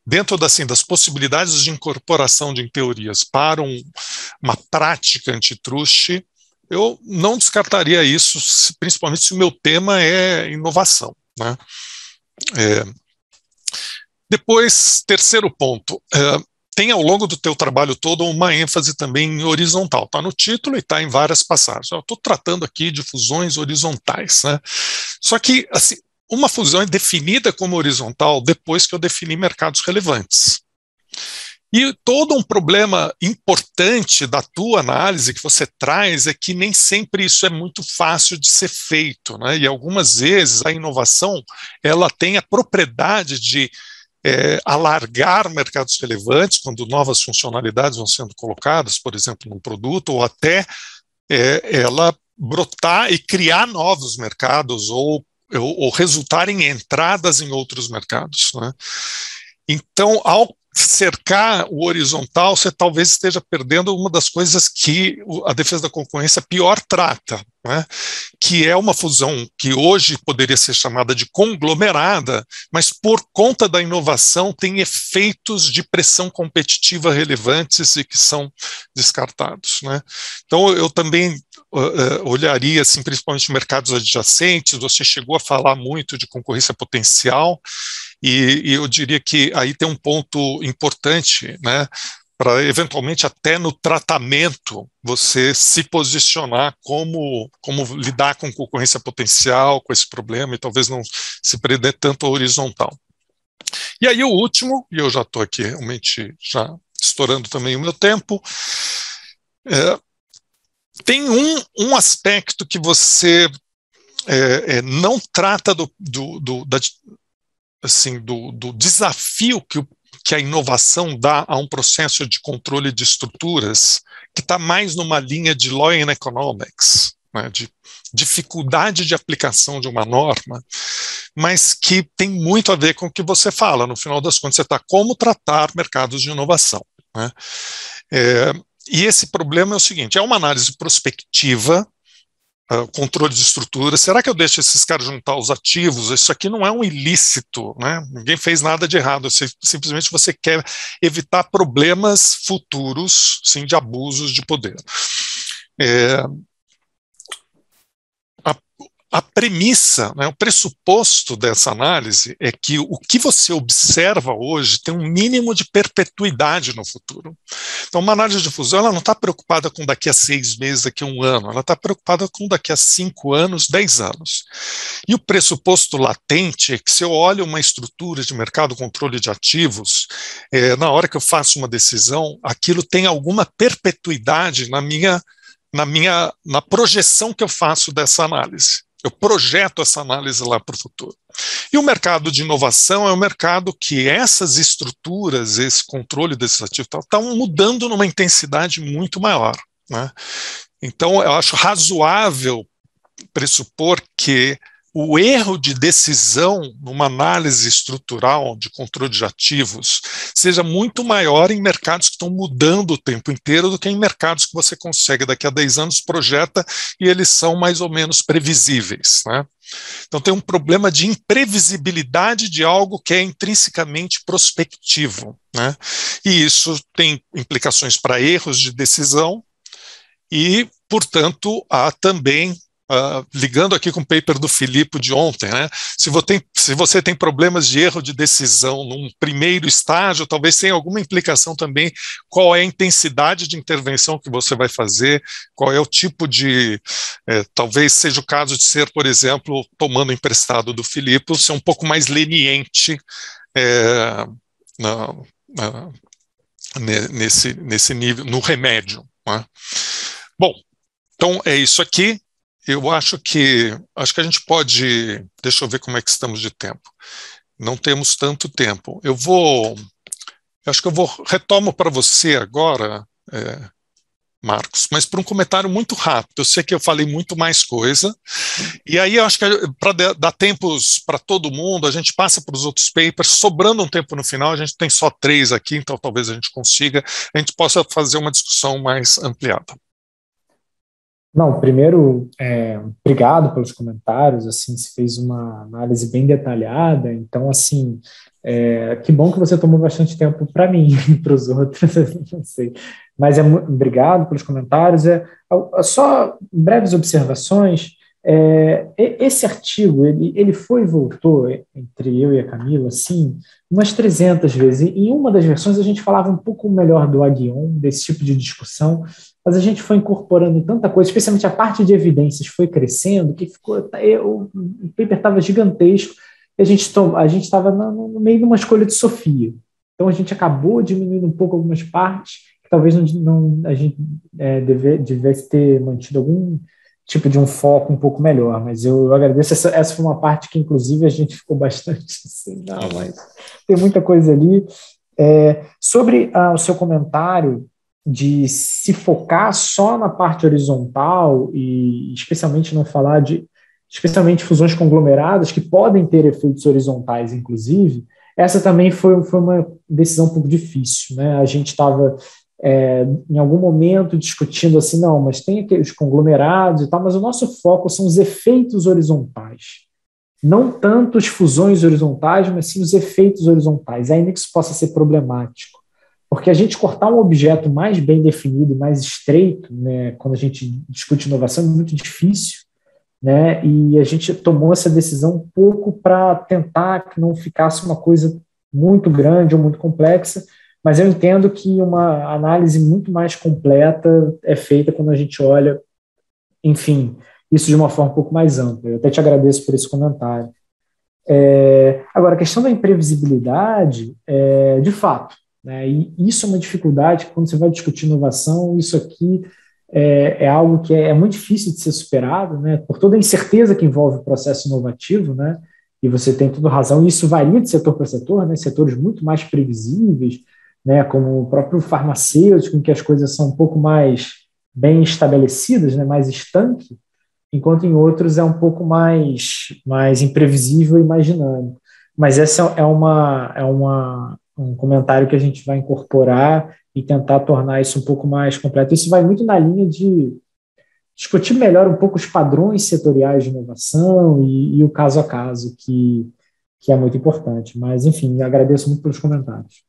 dentro das possibilidades de incorporação de teorias para uma prática antitruste, eu não descartaria isso, principalmente se o meu tema é inovação, né? Depois, terceiro ponto, tem ao longo do teu trabalho todo uma ênfase também em horizontal, está no título e está em várias passagens. Eu estou tratando aqui de fusões horizontais, né? Só que, assim, uma fusão é definida como horizontal depois que eu defini mercados relevantes. E todo um problema importante da tua análise que você traz é que nem sempre isso é muito fácil de ser feito, né? E algumas vezes a inovação ela tem a propriedade de alargar mercados relevantes quando novas funcionalidades vão sendo colocadas, por exemplo, num produto, ou até ela brotar e criar novos mercados ou resultar em entradas em outros mercados, né? Então, ao cercar o horizontal, você talvez esteja perdendo uma das coisas que a defesa da concorrência pior trata, né? Que é uma fusão que hoje poderia ser chamada de conglomerada, mas por conta da inovação tem efeitos de pressão competitiva relevantes e que são descartados, né? Então eu também olharia assim, principalmente mercados adjacentes. Você chegou a falar muito de concorrência potencial, e eu diria que aí tem um ponto importante, né, para eventualmente até no tratamento você se posicionar como lidar com concorrência potencial, com esse problema, e talvez não se prender tanto ao horizontal. E aí o último, e eu já estou aqui realmente já estourando também o meu tempo, tem um aspecto que você não trata do desafio que a inovação dá a um processo de controle de estruturas, que está mais numa linha de law and economics, né, de dificuldade de aplicação de uma norma, mas que tem muito a ver com o que você fala. No final das contas, você está como tratar mercados de inovação, né? E esse problema é o seguinte: é uma análise prospectiva, controle de estrutura. Será que eu deixo esses caras juntar os ativos? Isso aqui não é um ilícito, né? Ninguém fez nada de errado. Simplesmente você quer evitar problemas futuros, sim, de abusos de poder. A premissa, né, o pressuposto dessa análise é que o que você observa hoje tem um mínimo de perpetuidade no futuro. Então, uma análise de fusão, ela não está preocupada com daqui a 6 meses, daqui a 1 ano, ela está preocupada com daqui a 5 anos, 10 anos. E o pressuposto latente é que se eu olho uma estrutura de mercado controle de ativos, na hora que eu faço uma decisão, aquilo tem alguma perpetuidade na projeção que eu faço dessa análise. Eu projeto essa análise lá para o futuro. E o mercado de inovação é um mercado que essas estruturas, esse controle desses ativos, estão mudando numa intensidade muito maior, né? Então, eu acho razoável pressupor que o erro de decisão numa análise estrutural de controle de ativos seja muito maior em mercados que estão mudando o tempo inteiro do que em mercados que você consegue, daqui a 10 anos, projeta e eles são mais ou menos previsíveis, né? Então tem um problema de imprevisibilidade de algo que é intrinsecamente prospectivo, né? E isso tem implicações para erros de decisão e, portanto, há também ligando aqui com o paper do Filippo de ontem, né? Se você tem problemas de erro de decisão num primeiro estágio, talvez tenha alguma implicação também qual é a intensidade de intervenção que você vai fazer, qual é o tipo de... talvez seja o caso de ser, por exemplo, tomando emprestado do Filippo, ser um pouco mais leniente nesse nível, no remédio, né? Bom, então é isso aqui. Eu acho que a gente pode... Deixa eu ver como é que estamos de tempo. Não temos tanto tempo. Acho que eu retomo para você agora, Marcos, mas para um comentário muito rápido. Eu sei que eu falei muito mais coisa, e aí eu acho que para dar tempos para todo mundo, a gente passa para os outros papers, sobrando um tempo no final. A gente tem só 3 aqui, então talvez a gente consiga, a gente possa fazer uma discussão mais ampliada. Não, primeiro, obrigado pelos comentários, assim, você fez uma análise bem detalhada, então, assim, que bom que você tomou bastante tempo para mim e para os outros, não sei, mas obrigado pelos comentários. Só breves observações. Esse artigo, ele foi e voltou entre eu e a Camila, assim, umas 300 vezes. Em uma das versões a gente falava um pouco melhor do Aghion, desse tipo de discussão, mas a gente foi incorporando tanta coisa, especialmente a parte de evidências foi crescendo, que o paper estava gigantesco, e a gente estava no meio de uma escolha de Sofia. Então a gente acabou diminuindo um pouco algumas partes, que talvez a gente devesse ter mantido algum tipo de um foco um pouco melhor, mas eu agradeço. Essa foi uma parte que, inclusive, a gente ficou bastante assim, não, mas tem muita coisa ali. Sobre o seu comentário de se focar só na parte horizontal e especialmente não falar especialmente fusões conglomeradas que podem ter efeitos horizontais, inclusive, essa também foi uma decisão um pouco difícil, né? A gente estava, em algum momento, discutindo assim, não, mas tem aqueles conglomerados e tal, mas o nosso foco são os efeitos horizontais. Não tanto as fusões horizontais, mas sim os efeitos horizontais, ainda que isso possa ser problemático. Porque a gente cortar um objeto mais bem definido, mais estreito, né, quando a gente discute inovação, é muito difícil, né, e a gente tomou essa decisão um pouco para tentar que não ficasse uma coisa muito grande ou muito complexa, mas eu entendo que uma análise muito mais completa é feita quando a gente olha, enfim, isso de uma forma um pouco mais ampla. Eu até te agradeço por esse comentário. Agora, a questão da imprevisibilidade, de fato, né, e isso é uma dificuldade quando você vai discutir inovação, isso aqui é algo que é muito difícil de ser superado, né, por toda a incerteza que envolve o processo inovativo, né, e você tem toda razão, e isso varia de setor para setor, né, setores muito mais previsíveis, né, como o próprio farmacêutico, em que as coisas são um pouco mais bem estabelecidas, né, mais estanque, enquanto em outros é um pouco mais imprevisível e mais dinâmico. Mas essa um comentário que a gente vai incorporar e tentar tornar isso um pouco mais completo. Isso vai muito na linha de discutir melhor um pouco os padrões setoriais de inovação e o caso a caso, que é muito importante. Mas, enfim, agradeço muito pelos comentários.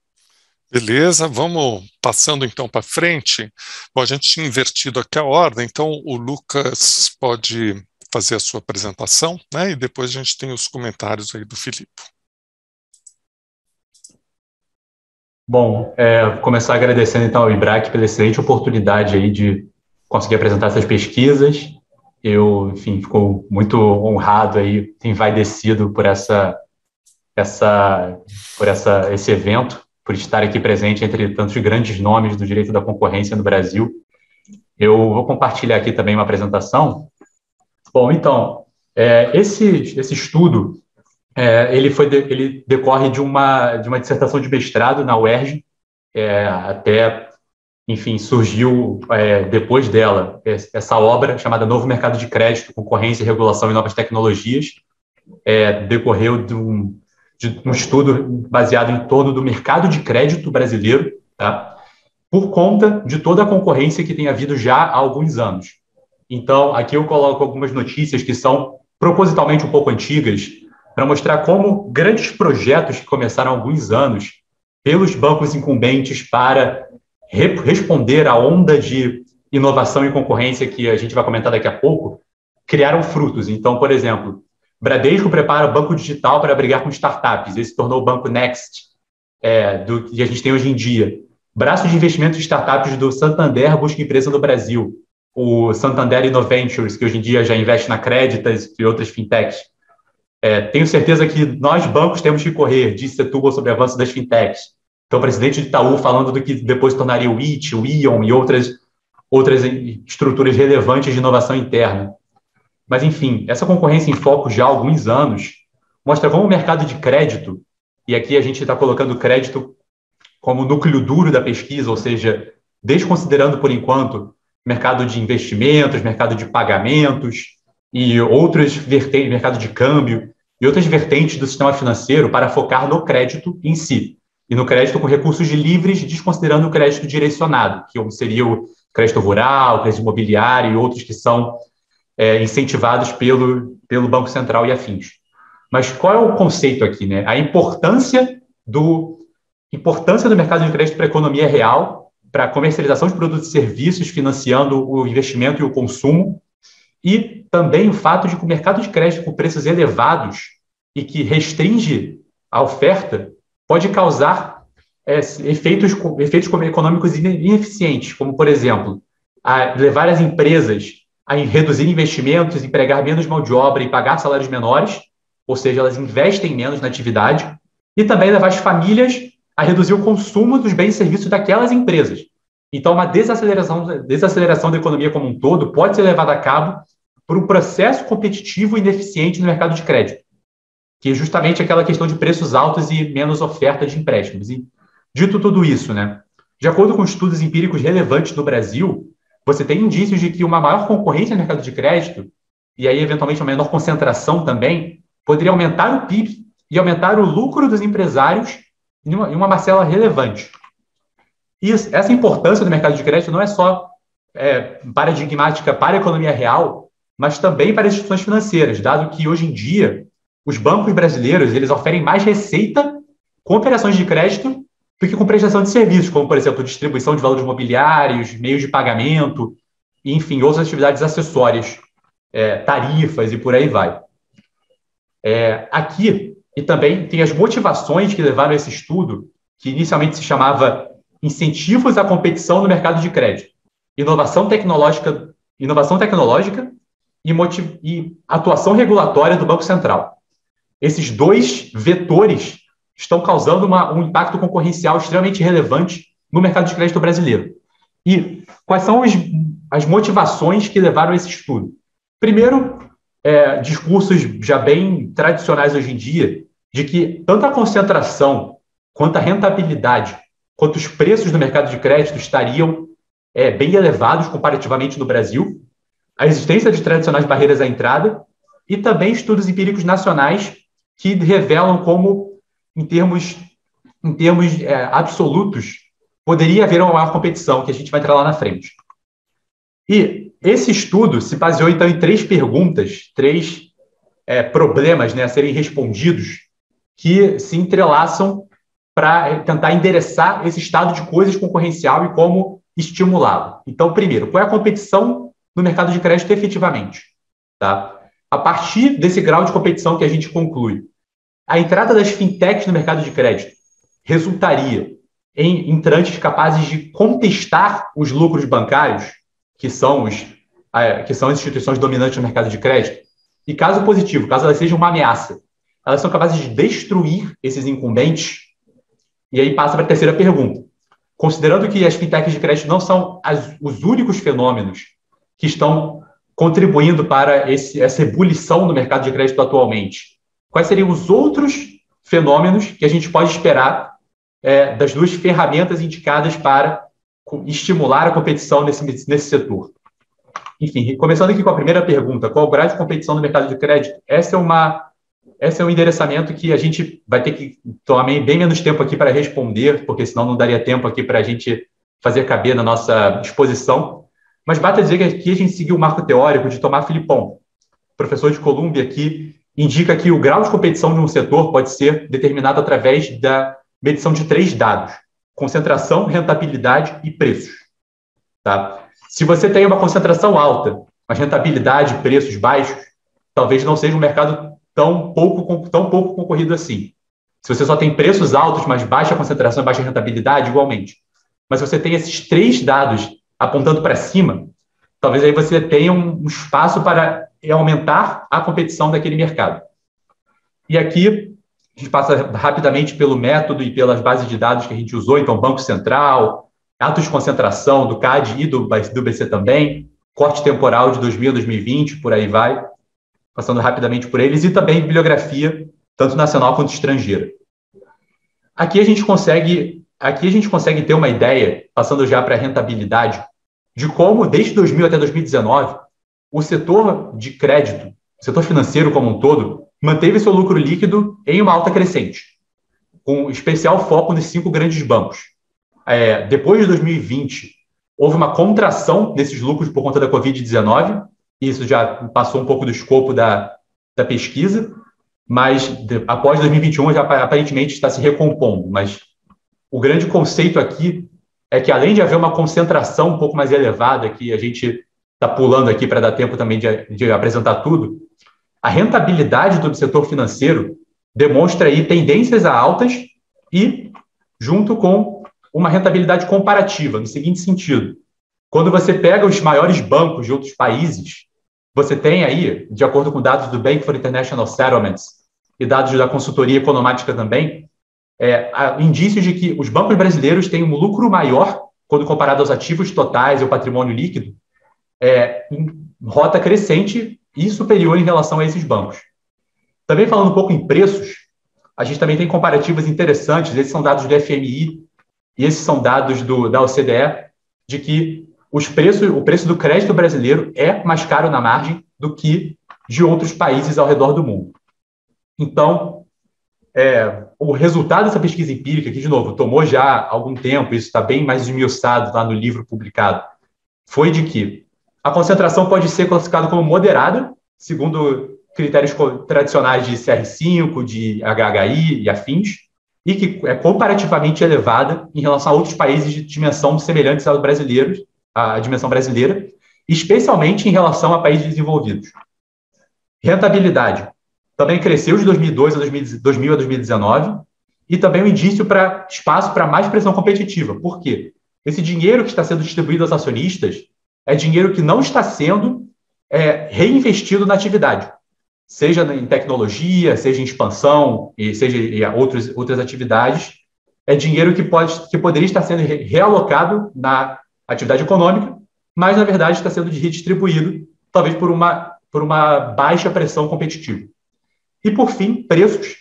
Beleza, vamos passando então para frente. Bom, a gente tinha invertido aqui a ordem, então o Lucas pode fazer a sua apresentação, né? E depois a gente tem os comentários aí do Filipe. Bom, vou começar agradecendo então ao IBRAC pela excelente oportunidade aí de conseguir apresentar essas pesquisas. Eu, enfim, fico muito honrado aí, envaidecido por esse evento, por estar aqui presente entre tantos grandes nomes do direito da concorrência no Brasil. Eu vou compartilhar aqui também uma apresentação. Bom, então, esse estudo, ele decorre de uma dissertação de mestrado na UERJ, até, enfim, surgiu depois dela essa obra chamada Novo Mercado de Crédito, Concorrência, Regulação e Novas Tecnologias, decorreu de um estudo baseado em torno do mercado de crédito brasileiro, tá? Por conta de toda a concorrência que tem havido já há alguns anos. Então, aqui eu coloco algumas notícias que são propositalmente um pouco antigas, para mostrar como grandes projetos que começaram há alguns anos pelos bancos incumbentes para responder à onda de inovação e concorrência que a gente vai comentar daqui a pouco, criaram frutos. Então, por exemplo, Bradesco prepara banco digital para brigar com startups. Esse se tornou o Banco Next, que a gente tem hoje em dia. Braço de investimento de startups do Santander busca empresa no Brasil. O Santander Innoventures, que hoje em dia já investe na Creditas e outras fintechs. Tenho certeza que nós, bancos, temos que correr, disse Setúbal sobre o avanço das fintechs. Então, o presidente de Itaú falando do que depois tornaria o IT, o Ion e outras estruturas relevantes de inovação interna. Mas, enfim, essa concorrência em foco já há alguns anos mostra como o mercado de crédito, e aqui a gente está colocando o crédito como núcleo duro da pesquisa, ou seja, desconsiderando, por enquanto, mercado de investimentos, mercado de pagamentos e outras vertentes, mercado de câmbio e outras vertentes do sistema financeiro para focar no crédito em si. E no crédito com recursos livres, desconsiderando o crédito direcionado, que seria o crédito rural, o crédito imobiliário e outros que são incentivados pelo Banco Central e afins. Mas qual é o conceito aqui, né? A importância do mercado de crédito para a economia real, para a comercialização de produtos e serviços, financiando o investimento e o consumo, e também o fato de que o mercado de crédito com preços elevados e que restringe a oferta pode causar efeitos econômicos ineficientes, como, por exemplo, levar as empresas a reduzir investimentos, empregar menos mão de obra e pagar salários menores, ou seja, elas investem menos na atividade, e também levar as famílias a reduzir o consumo dos bens e serviços daquelas empresas. Então, uma desaceleração da economia como um todo pode ser levada a cabo por um processo competitivo e ineficiente no mercado de crédito, que é justamente aquela questão de preços altos e menos oferta de empréstimos. E, dito tudo isso, né, de acordo com estudos empíricos relevantes no Brasil, você tem indícios de que uma maior concorrência no mercado de crédito, e aí, eventualmente, uma menor concentração também, poderia aumentar o PIB e aumentar o lucro dos empresários em uma parcela relevante. Essa importância do mercado de crédito não é só paradigmática para a economia real, mas também para as instituições financeiras, dado que hoje em dia os bancos brasileiros eles oferem mais receita com operações de crédito do que com prestação de serviços, como, por exemplo, distribuição de valores mobiliários, meios de pagamento, e, enfim, outras atividades acessórias, tarifas e por aí vai. Aqui, e também tem as motivações que levaram a esse estudo, que inicialmente se chamava Incentivos à Competição no Mercado de Crédito, inovação tecnológica e atuação regulatória do Banco Central. Esses dois vetores estão causando um impacto concorrencial extremamente relevante no mercado de crédito brasileiro. E quais são as motivações que levaram a esse estudo? Primeiro, discursos já bem tradicionais hoje em dia, de que tanto a concentração, quanto a rentabilidade, quanto os preços do mercado de crédito estariam bem elevados comparativamente no Brasil, a existência de tradicionais barreiras à entrada e também estudos empíricos nacionais que revelam como, em termos absolutos, poderia haver uma maior competição, que a gente vai entrar lá na frente. E esse estudo se baseou, então, em 3 perguntas, 3 problemas, né, a serem respondidos, que se entrelaçam para tentar endereçar esse estado de coisas concorrencial e como estimulá-lo. Então, primeiro, qual é a competição no mercado de crédito efetivamente? Tá? A partir desse grau de competição que a gente conclui, a entrada das fintechs no mercado de crédito resultaria em entrantes capazes de contestar os lucros bancários, que são as instituições dominantes no mercado de crédito, e caso positivo, caso elas sejam uma ameaça, elas são capazes de destruir esses incumbentes. E aí passa para a terceira pergunta. Considerando que as fintechs de crédito não são os únicos fenômenos que estão contribuindo para essa ebulição no mercado de crédito atualmente, quais seriam os outros fenômenos que a gente pode esperar das 2 ferramentas indicadas para estimular a competição nesse setor? Enfim, começando aqui com a primeira pergunta, qual o grau de competição no mercado de crédito? Esse é um endereçamento que a gente vai ter que tomar bem menos tempo aqui para responder, porque senão não daria tempo aqui para a gente fazer caber na nossa exposição. Mas basta dizer que aqui a gente seguiu o marco teórico de Tomás Philippon, professor de Colômbia, que indica que o grau de competição de um setor pode ser determinado através da medição de 3 dados: concentração, rentabilidade e preços. Tá? Se você tem uma concentração alta, mas rentabilidade e preços baixos, talvez não seja um mercado tão pouco concorrido assim. Se você só tem preços altos, mas baixa concentração e baixa rentabilidade, igualmente. Mas se você tem esses 3 dados apontando para cima, talvez aí você tenha um espaço para aumentar a competição daquele mercado. E aqui a gente passa rapidamente pelo método e pelas bases de dados que a gente usou, então Banco Central, atos de concentração do CAD e do BC também, corte temporal de 2000 a 2020, por aí vai, passando rapidamente por eles, e também bibliografia, tanto nacional quanto estrangeira. Aqui a gente consegue ter uma ideia, passando já para a rentabilidade, de como, desde 2000 até 2019, o setor de crédito, o setor financeiro como um todo, manteve seu lucro líquido em uma alta crescente, com especial foco nos 5 grandes bancos. Depois de 2020, houve uma contração desses lucros por conta da Covid-19, e isso já passou um pouco do escopo da pesquisa, mas após 2021 já aparentemente está se recompondo. Mas o grande conceito aqui é que, além de haver uma concentração um pouco mais elevada, que a gente está pulando aqui para dar tempo também de apresentar tudo, a rentabilidade do setor financeiro demonstra aí tendências a altas e junto com uma rentabilidade comparativa, no seguinte sentido: quando você pega os maiores bancos de outros países, você tem aí, de acordo com dados do Bank for International Settlements e dados da consultoria econômica também, indícios de que os bancos brasileiros têm um lucro maior quando comparado aos ativos totais e ao patrimônio líquido, em rota crescente e superior em relação a esses bancos. Também falando um pouco em preços, a gente também tem comparativos interessantes. Esses são dados do FMI e esses são dados da OCDE, de que o preço do crédito brasileiro é mais caro na margem do que de outros países ao redor do mundo. Então, o resultado dessa pesquisa empírica, que, de novo, tomou já algum tempo, isso está bem mais esmiuçado lá no livro publicado, foi de que a concentração pode ser classificada como moderada, segundo critérios tradicionais de CR5, de HHI e afins, e que é comparativamente elevada em relação a outros países de dimensão semelhantes ao brasileiro, à dimensão brasileira, especialmente em relação a países desenvolvidos. Rentabilidade também cresceu de 2002 a 2000 a 2019, e também um indício para espaço para mais pressão competitiva. Por quê? Esse dinheiro que está sendo distribuído aos acionistas é dinheiro que não está sendo reinvestido na atividade, seja em tecnologia, seja em expansão, e seja em outras atividades. É dinheiro que poderia estar sendo realocado na atividade econômica, mas, na verdade, está sendo redistribuído, talvez por uma baixa pressão competitiva. E, por fim, preços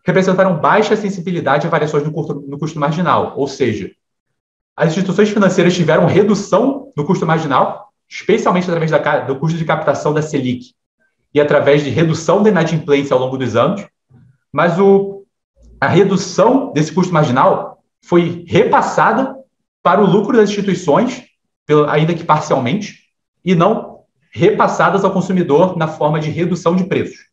representaram baixa sensibilidade a variações no custo marginal, ou seja, as instituições financeiras tiveram redução no custo marginal, especialmente através do custo de captação da Selic e através de redução da inadimplência ao longo dos anos, mas a redução desse custo marginal foi repassada para o lucro das instituições, ainda que parcialmente, e não repassadas ao consumidor na forma de redução de preços.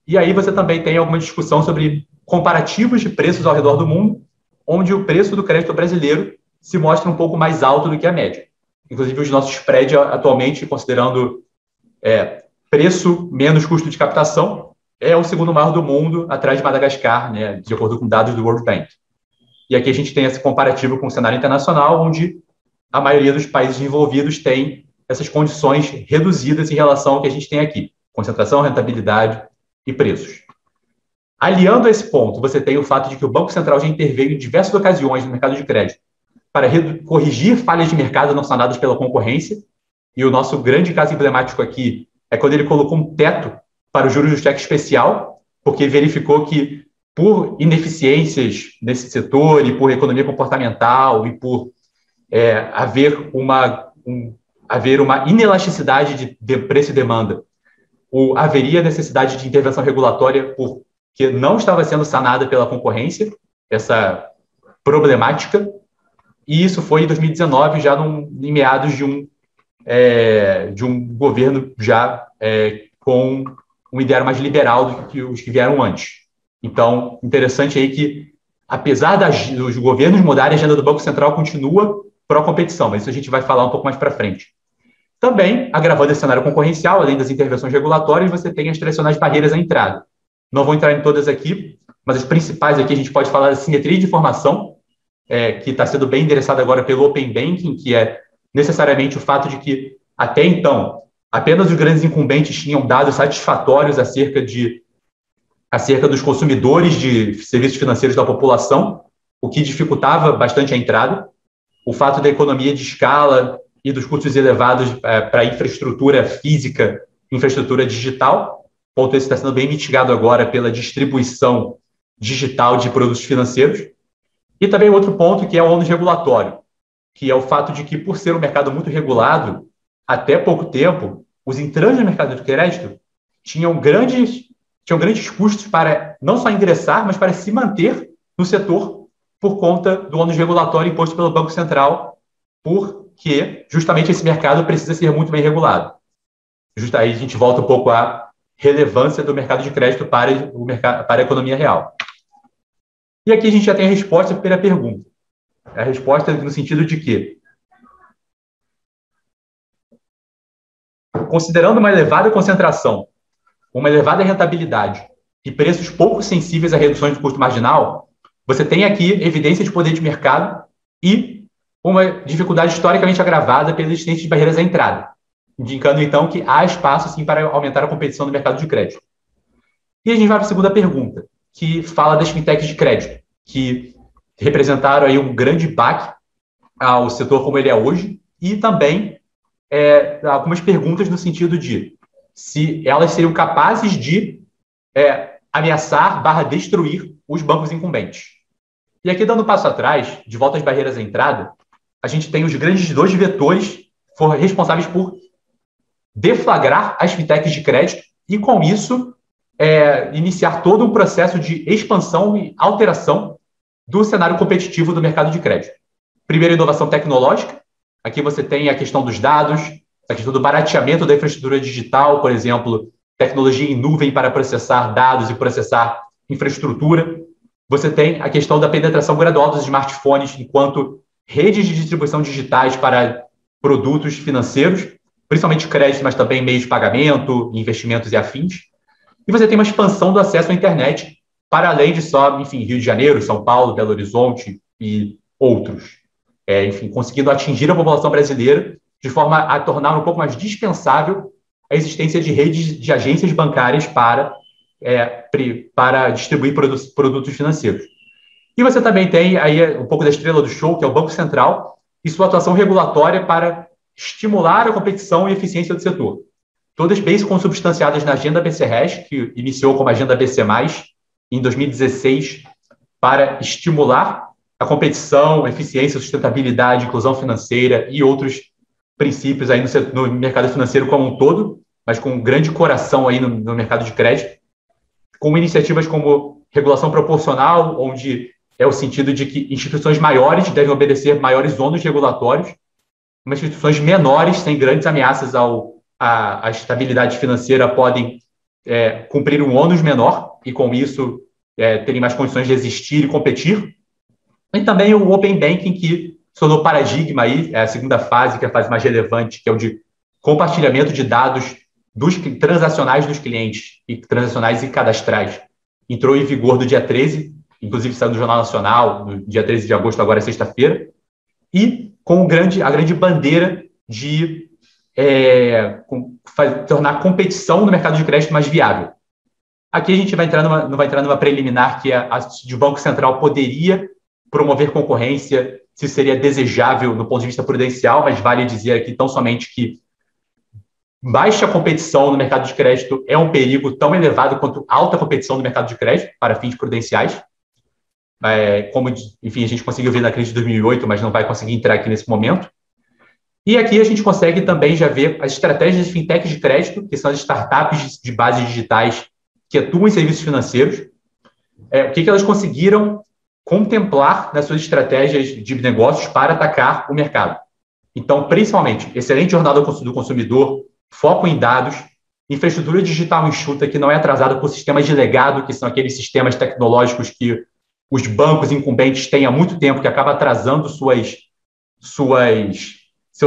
E aí você também tem alguma discussão sobre comparativos de preços ao redor do mundo, onde o preço do crédito brasileiro se mostra um pouco mais alto do que a média. Inclusive, os nossos spreads atualmente, considerando preço menos custo de captação, é o segundo maior do mundo, atrás de Madagascar, né, de acordo com dados do World Bank. E aqui a gente tem esse comparativo com o cenário internacional, onde a maioria dos países envolvidos tem essas condições reduzidas em relação ao que a gente tem aqui: concentração, rentabilidade e preços. Aliando a esse ponto, você tem o fato de que o Banco Central já interveio em diversas ocasiões no mercado de crédito para corrigir falhas de mercado não sanadas pela concorrência, e o nosso grande caso emblemático aqui é quando ele colocou um teto para os juros do cheque especial, porque verificou que, por ineficiências nesse setor e por economia comportamental e por haver uma inelasticidade de preço e demanda, haveria necessidade de intervenção regulatória porque não estava sendo sanada pela concorrência, essa problemática, e isso foi em 2019, já em meados de um governo já com um ideário mais liberal do que os que vieram antes. Então, interessante aí que, apesar dos governos mudarem, a agenda do Banco Central continua pró-competição, mas isso a gente vai falar um pouco mais para frente. Também, agravando esse cenário concorrencial, além das intervenções regulatórias, você tem as tradicionais barreiras à entrada. Não vou entrar em todas aqui, mas as principais aqui a gente pode falar da simetria de informação, que está sendo bem endereçada agora pelo Open Banking, que é necessariamente o fato de que, até então, apenas os grandes incumbentes tinham dados satisfatórios acerca dos consumidores de serviços financeiros da população, o que dificultava bastante a entrada. O fato da economia de escala e dos custos elevados para infraestrutura física, infraestrutura digital, ponto esse está sendo bem mitigado agora pela distribuição digital de produtos financeiros. E também outro ponto, que é o ônus regulatório, que é o fato de que, por ser um mercado muito regulado, até pouco tempo, os entrantes no mercado de crédito tinham grandes custos para não só ingressar, mas para se manter no setor por conta do ônus regulatório imposto pelo Banco Central, porque justamente esse mercado precisa ser muito bem regulado. Aí a gente volta um pouco à relevância do mercado de crédito para a economia real. E aqui a gente já tem a resposta à primeira pergunta. A resposta no sentido de que, considerando uma elevada concentração, uma elevada rentabilidade e preços pouco sensíveis a reduções do custo marginal, você tem aqui evidência de poder de mercado e uma dificuldade historicamente agravada pela existência de barreiras à entrada, indicando, então, que há espaço, sim, para aumentar a competição no mercado de crédito. E a gente vai para a segunda pergunta, que fala das fintechs de crédito, que representaram aí um grande baque ao setor como ele é hoje, e também algumas perguntas no sentido de se elas seriam capazes de ameaçar / destruir os bancos incumbentes. E aqui, dando um passo atrás, de volta às barreiras à entrada, a gente tem os grandes dois vetores responsáveis por deflagrar as fintechs de crédito e, com isso, iniciar todo um processo de expansão e alteração do cenário competitivo do mercado de crédito. Primeiro, inovação tecnológica. Aqui você tem a questão dos dados, a questão do barateamento da infraestrutura digital, por exemplo, tecnologia em nuvem para processar dados e processar infraestrutura. Você tem a questão da penetração gradual dos smartphones enquanto redes de distribuição digitais para produtos financeiros, principalmente crédito, mas também meios de pagamento, investimentos e afins. E você tem uma expansão do acesso à internet para além de só, enfim, Rio de Janeiro, São Paulo, Belo Horizonte e outros. Enfim, conseguindo atingir a população brasileira de forma a tornar um pouco mais dispensável a existência de redes de agências bancárias para distribuir produtos financeiros. E você também tem aí um pouco da estrela do show, que é o Banco Central, e sua atuação regulatória para estimular a competição e eficiência do setor. Todas bem consubstanciadas na Agenda BC-RES, que iniciou como Agenda BC+, em 2016, para estimular a competição, a eficiência, a sustentabilidade, inclusão financeira e outros princípios aí no mercado financeiro como um todo, mas com um grande coração aí no mercado de crédito, com iniciativas como regulação proporcional, onde é o sentido de que instituições maiores devem obedecer maiores ônus regulatórios, mas instituições menores, sem grandes ameaças à estabilidade financeira, podem cumprir um ônus menor e, com isso, terem mais condições de existir e competir. E também o Open Banking, que se tornou paradigma aí, é a segunda fase, que é a fase mais relevante, que é o de compartilhamento de dados transacionais dos clientes, e transacionais e cadastrais. Entrou em vigor do dia 13, inclusive saiu do Jornal Nacional, no dia 13 de agosto, agora é sexta-feira, e com a grande bandeira de tornar a competição no mercado de crédito mais viável. Aqui a gente não vai entrar numa preliminar que o Banco Central poderia promover concorrência, se seria desejável no ponto de vista prudencial, mas vale dizer aqui tão somente que baixa competição no mercado de crédito é um perigo tão elevado quanto alta competição no mercado de crédito para fins prudenciais. Como, enfim, a gente conseguiu ver na crise de 2008, mas não vai conseguir entrar aqui nesse momento. E aqui a gente consegue também já ver as estratégias de fintechs de crédito, que são as startups de base digitais que atuam em serviços financeiros. O que elas conseguiram contemplar nas suas estratégias de negócios para atacar o mercado. Então, principalmente, excelente jornada do consumidor, foco em dados, infraestrutura digital enxuta, que não é atrasada por sistemas de legado, que são aqueles sistemas tecnológicos que os bancos incumbentes têm há muito tempo, que acaba atrasando seus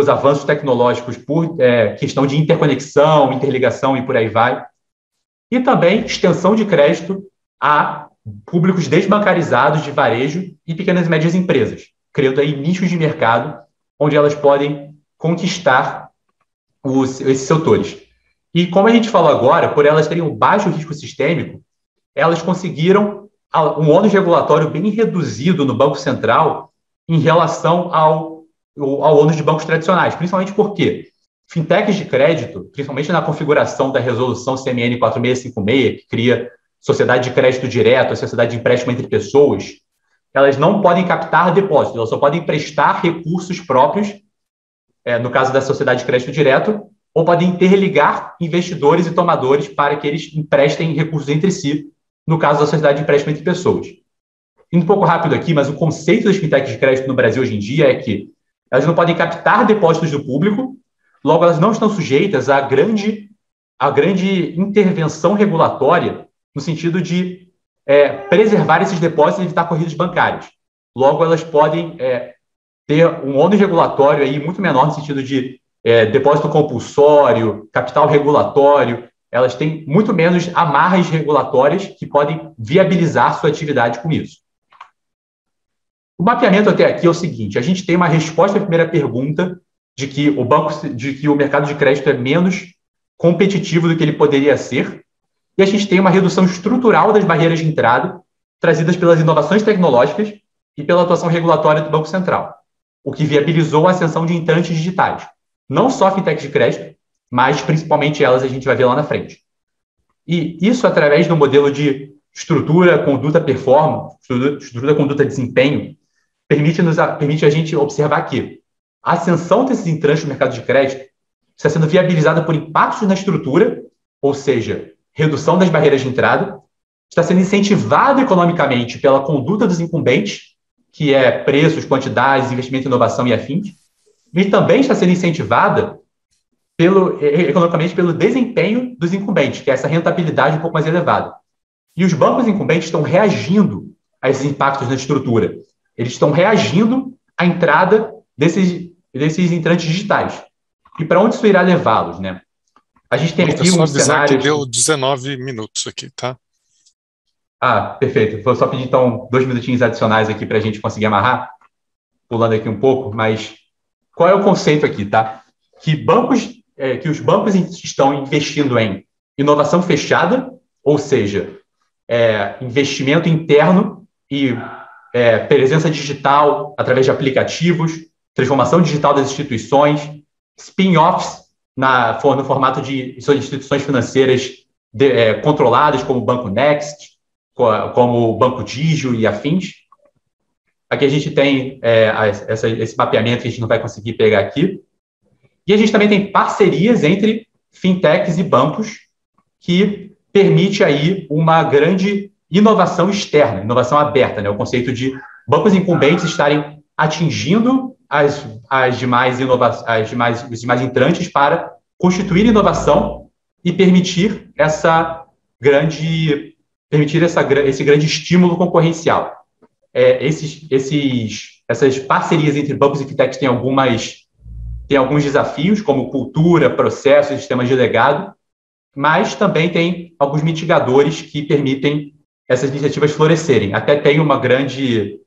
avanços tecnológicos por questão de interconexão, interligação e por aí vai. E também extensão de crédito a públicos desbancarizados de varejo e pequenas e médias empresas, criando aí nichos de mercado onde elas podem conquistar esses setores. E como a gente falou agora, por elas terem um baixo risco sistêmico, elas conseguiram um ônus regulatório bem reduzido no Banco Central em relação ao ônus de bancos tradicionais, principalmente porque fintechs de crédito, principalmente na configuração da resolução CMN 4656, que cria sociedade de crédito direto, a sociedade de empréstimo entre pessoas, elas não podem captar depósitos, elas só podem prestar recursos próprios, no caso da sociedade de crédito direto, ou podem interligar investidores e tomadores para que eles emprestem recursos entre si, no caso da sociedade de empréstimo entre pessoas. Indo um pouco rápido aqui, mas o conceito das fintechs de crédito no Brasil hoje em dia é que elas não podem captar depósitos do público, logo elas não estão sujeitas à grande intervenção regulatória no sentido de preservar esses depósitos e evitar corridas bancárias. Logo, elas podem ter um ônus regulatório aí muito menor no sentido de depósito compulsório, capital regulatório. Elas têm muito menos amarras regulatórias que podem viabilizar sua atividade com isso. O mapeamento até aqui é o seguinte: a gente tem uma resposta à primeira pergunta de que o mercado de crédito é menos competitivo do que ele poderia ser, e a gente tem uma redução estrutural das barreiras de entrada trazidas pelas inovações tecnológicas e pela atuação regulatória do Banco Central, o que viabilizou a ascensão de entrantes digitais. Não só fintechs de crédito, mas principalmente elas a gente vai ver lá na frente. E isso através do modelo de estrutura, conduta, performance, estrutura, conduta, desempenho, permite a gente observar que a ascensão desses entrantes no mercado de crédito está sendo viabilizada por impactos na estrutura, ou seja, redução das barreiras de entrada, está sendo incentivada economicamente pela conduta dos incumbentes, que é preços, quantidades, investimento em inovação e afins, e também está sendo incentivada economicamente pelo desempenho dos incumbentes, que é essa rentabilidade um pouco mais elevada. E os bancos incumbentes estão reagindo a esses impactos na estrutura. Eles estão reagindo à entrada desses entrantes digitais. E para onde isso irá levá-los, né? A gente tem aqui um cenário... que deu 19 minutos aqui, tá? Perfeito. Vou só pedir, então, 2 minutinhos adicionais aqui para a gente conseguir amarrar, pulando aqui um pouco, mas qual é o conceito aqui, tá? Que os bancos estão investindo em inovação fechada, ou seja, investimento interno e presença digital através de aplicativos, transformação digital das instituições, spin-offs no formato de instituições financeiras controladas, como o Banco Next, como o Banco Digio e afins. Aqui a gente tem esse mapeamento que a gente não vai conseguir pegar aqui. E a gente também tem parcerias entre fintechs e bancos que permite aí uma grande inovação externa, inovação aberta, né? O conceito de bancos incumbentes estarem atingindo os demais entrantes para constituir inovação e permitir esse grande estímulo concorrencial. Essas parcerias entre bancos e fintechs têm alguns desafios, como cultura, processos, sistemas de legado, mas também tem alguns mitigadores que permitem essas iniciativas florescerem. Até tem uma grande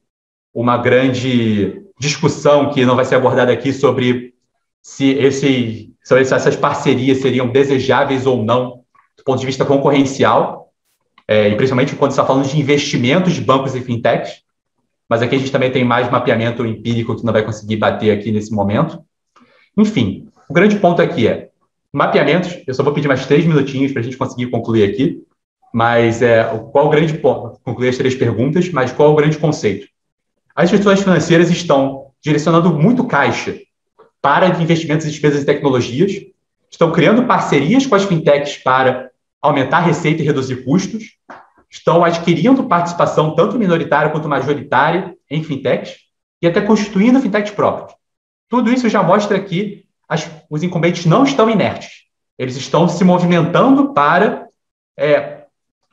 discussão que não vai ser abordada aqui sobre se essas parcerias seriam desejáveis ou não do ponto de vista concorrencial, e principalmente quando está falando de investimentos de bancos e fintechs, mas aqui a gente também tem mais mapeamento empírico que não vai conseguir bater aqui nesse momento. Enfim, o grande ponto aqui mapeamentos. Eu só vou pedir mais 3 minutinhos para a gente conseguir concluir aqui, mas qual o grande ponto? Concluir as 3 perguntas, mas qual o grande conceito? As instituições financeiras estão direcionando muito caixa para investimentos e despesas de tecnologias, estão criando parcerias com as fintechs para aumentar a receita e reduzir custos, estão adquirindo participação tanto minoritária quanto majoritária em fintechs e até constituindo fintechs próprios. Tudo isso já mostra que os incumbentes não estão inertes. Eles estão se movimentando para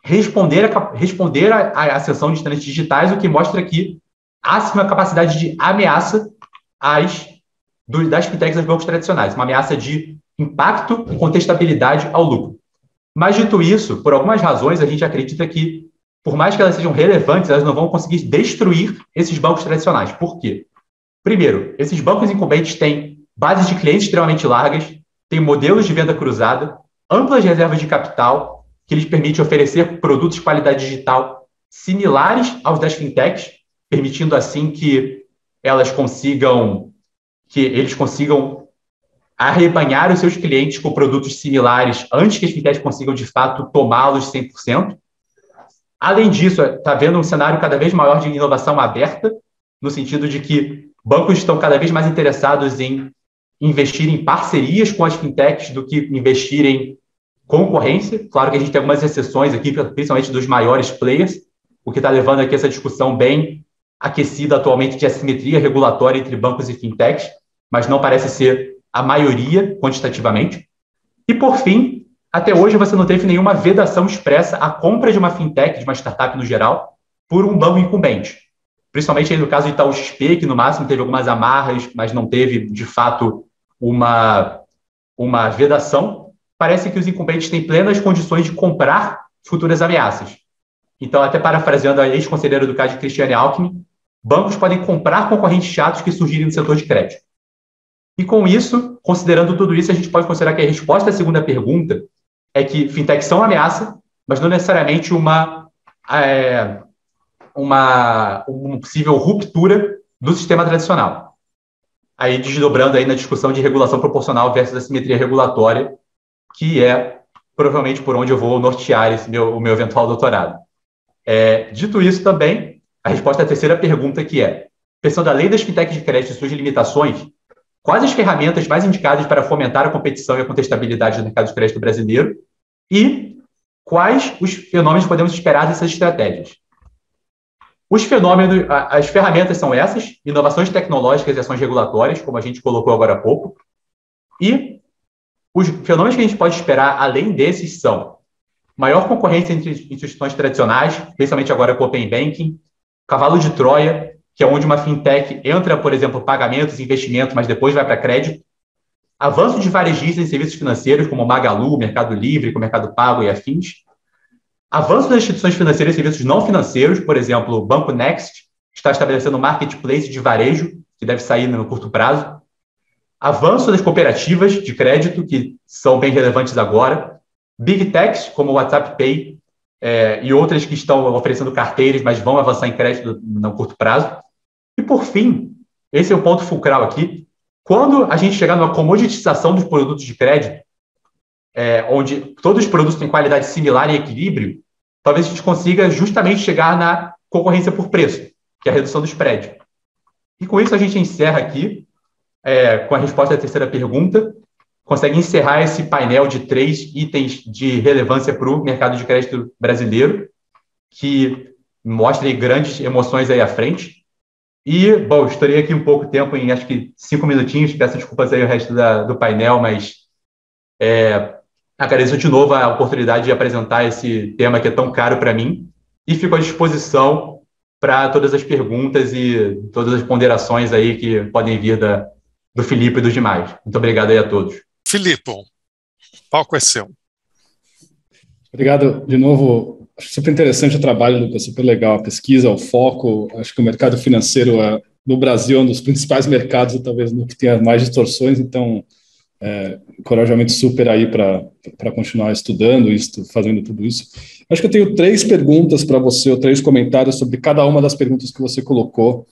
responder à ascensão de entrantes digitais, o que mostra que há uma capacidade de ameaça das fintechs aos bancos tradicionais, uma ameaça de impacto e contestabilidade ao lucro. Mas, dito isso, por algumas razões, a gente acredita que, por mais que elas sejam relevantes, elas não vão conseguir destruir esses bancos tradicionais. Por quê? Primeiro, esses bancos incumbentes têm bases de clientes extremamente largas, têm modelos de venda cruzada, amplas reservas de capital, que lhes permite oferecer produtos de qualidade digital similares aos das fintechs, permitindo assim que eles consigam arrebanhar os seus clientes com produtos similares antes que as fintechs consigam, de fato, tomá-los 100%. Além disso, está havendo um cenário cada vez maior de inovação aberta, no sentido de que bancos estão cada vez mais interessados em investir em parcerias com as fintechs do que investir em concorrência. Claro que a gente tem algumas exceções aqui, principalmente dos maiores players, o que está levando aqui essa discussão bem aquecida atualmente de assimetria regulatória entre bancos e fintechs, mas não parece ser a maioria quantitativamente. E, por fim, até hoje você não teve nenhuma vedação expressa à compra de uma fintech, de uma startup no geral, por um banco incumbente. Principalmente aí no caso de Itaú XP, que no máximo teve algumas amarras, mas não teve, de fato, uma vedação. Parece que os incumbentes têm plenas condições de comprar futuras ameaças. Então, até parafraseando a ex-conselheira do CAD, Cristiane Alckmin, bancos podem comprar concorrentes chatos que surgirem no setor de crédito. E com isso, considerando tudo isso, a gente pode considerar que a resposta à segunda pergunta é que fintechs são ameaça, mas não necessariamente uma possível ruptura do sistema tradicional. Aí, desdobrando aí na discussão de regulação proporcional versus assimetria regulatória, que é provavelmente por onde eu vou nortear o meu eventual doutorado. Dito isso também, a resposta à terceira pergunta, que é, pensando a lei das fintechs de crédito e suas limitações, quais as ferramentas mais indicadas para fomentar a competição e a contestabilidade do mercado de crédito brasileiro e quais os fenômenos podemos esperar dessas estratégias. Os fenômenos, as ferramentas são essas, inovações tecnológicas e ações regulatórias, como a gente colocou agora há pouco, e os fenômenos que a gente pode esperar, além desses, são maior concorrência entre instituições tradicionais, principalmente agora com o Open Banking, cavalo de Troia, que é onde uma fintech entra, por exemplo, pagamentos, investimentos, mas depois vai para crédito, avanço de varejistas em serviços financeiros, como Magalu, Mercado Livre, com Mercado Pago e afins, avanço das instituições financeiras e serviços não financeiros, por exemplo, o Banco Next está estabelecendo um marketplace de varejo, que deve sair no curto prazo, avanço das cooperativas de crédito, que são bem relevantes agora, Big Techs, como o WhatsApp Pay, e outras que estão oferecendo carteiras, mas vão avançar em crédito no curto prazo. E, por fim, esse é o ponto fulcral aqui, quando a gente chegar numa comoditização dos produtos de crédito, onde todos os produtos têm qualidade similar e equilíbrio, talvez a gente consiga justamente chegar na concorrência por preço, que é a redução do spread. E com isso a gente encerra aqui, com a resposta da terceira pergunta, consegue encerrar esse painel de 3 itens de relevância para o mercado de crédito brasileiro, que mostra aí grandes emoções aí à frente. E, bom, estourei aqui um pouco tempo, em acho que 5 minutinhos, peço desculpas aí o resto do painel, mas agradeço de novo a oportunidade de apresentar esse tema que é tão caro para mim e fico à disposição para todas as perguntas e todas as ponderações aí que podem vir do Filipe e dos demais. Muito obrigado aí a todos. Filipe, o palco é seu. Obrigado de novo. Acho super interessante o trabalho, Lucas, super legal a pesquisa, o foco. Acho que o mercado financeiro no Brasil é um dos principais mercados e talvez no que tenha mais distorções, então encorajamento super aí para continuar estudando isso, fazendo tudo isso. Acho que eu tenho 3 perguntas para você, ou 3 comentários sobre cada uma das perguntas que você colocou,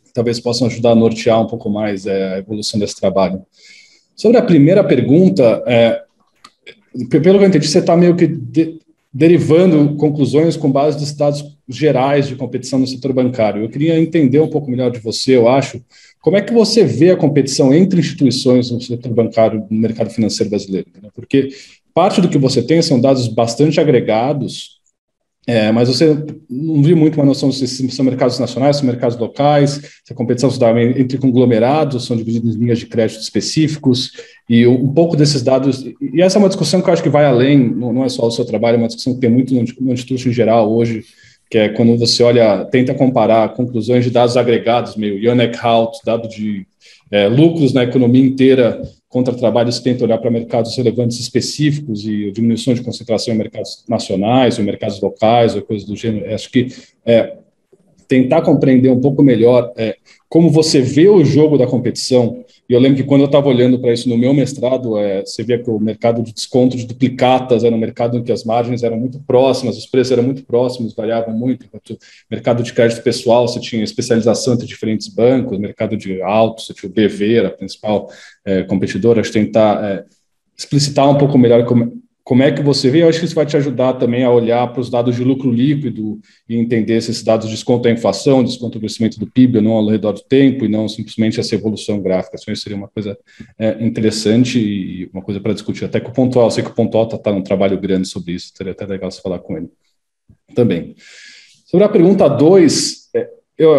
que talvez possam ajudar a nortear um pouco mais a evolução desse trabalho. Sobre a primeira pergunta, pelo que eu entendi, você está meio que derivando conclusões com base nos dados gerais de competição no setor bancário. Eu queria entender um pouco melhor de você, eu acho, como é que você vê a competição entre instituições no setor bancário, no mercado financeiro brasileiro? Né? Porque parte do que você tem são dados bastante agregados, mas você não viu muito uma noção se são mercados nacionais, se são mercados locais, se a competição se dá entre conglomerados, são divididos em linhas de crédito específicos, e um pouco desses dados, e essa é uma discussão que eu acho que vai além, não é só o seu trabalho, é uma discussão que tem muito no Instituto em geral hoje, que é quando você tenta comparar conclusões de dados agregados, meio Yannick Hout, dado de lucros na economia inteira contra trabalhos que tentam olhar para mercados relevantes específicos e diminuição de concentração em mercados nacionais ou mercados locais ou coisas do gênero. Acho que tentar compreender um pouco melhor como você vê o jogo da competição. E eu lembro que quando eu estava olhando para isso no meu mestrado, você via que o mercado de desconto de duplicatas era um mercado em que as margens eram muito próximas, os preços eram muito próximos, variavam muito. Enquanto o mercado de crédito pessoal, você tinha especialização entre diferentes bancos, mercado de autos, você tinha o BV, era a principal competidora. Acho que tentar explicitar um pouco melhor como é que você vê. Eu acho que isso vai te ajudar também a olhar para os dados de lucro líquido e entender se esses dados descontam a inflação, descontam o crescimento do PIB ou não ao redor do tempo, e não simplesmente essa evolução gráfica. Isso seria uma coisa interessante e uma coisa para discutir. Até com o Pontual, eu sei que o Pontual está num trabalho grande sobre isso, seria até legal você falar com ele também. Sobre a pergunta 2, eu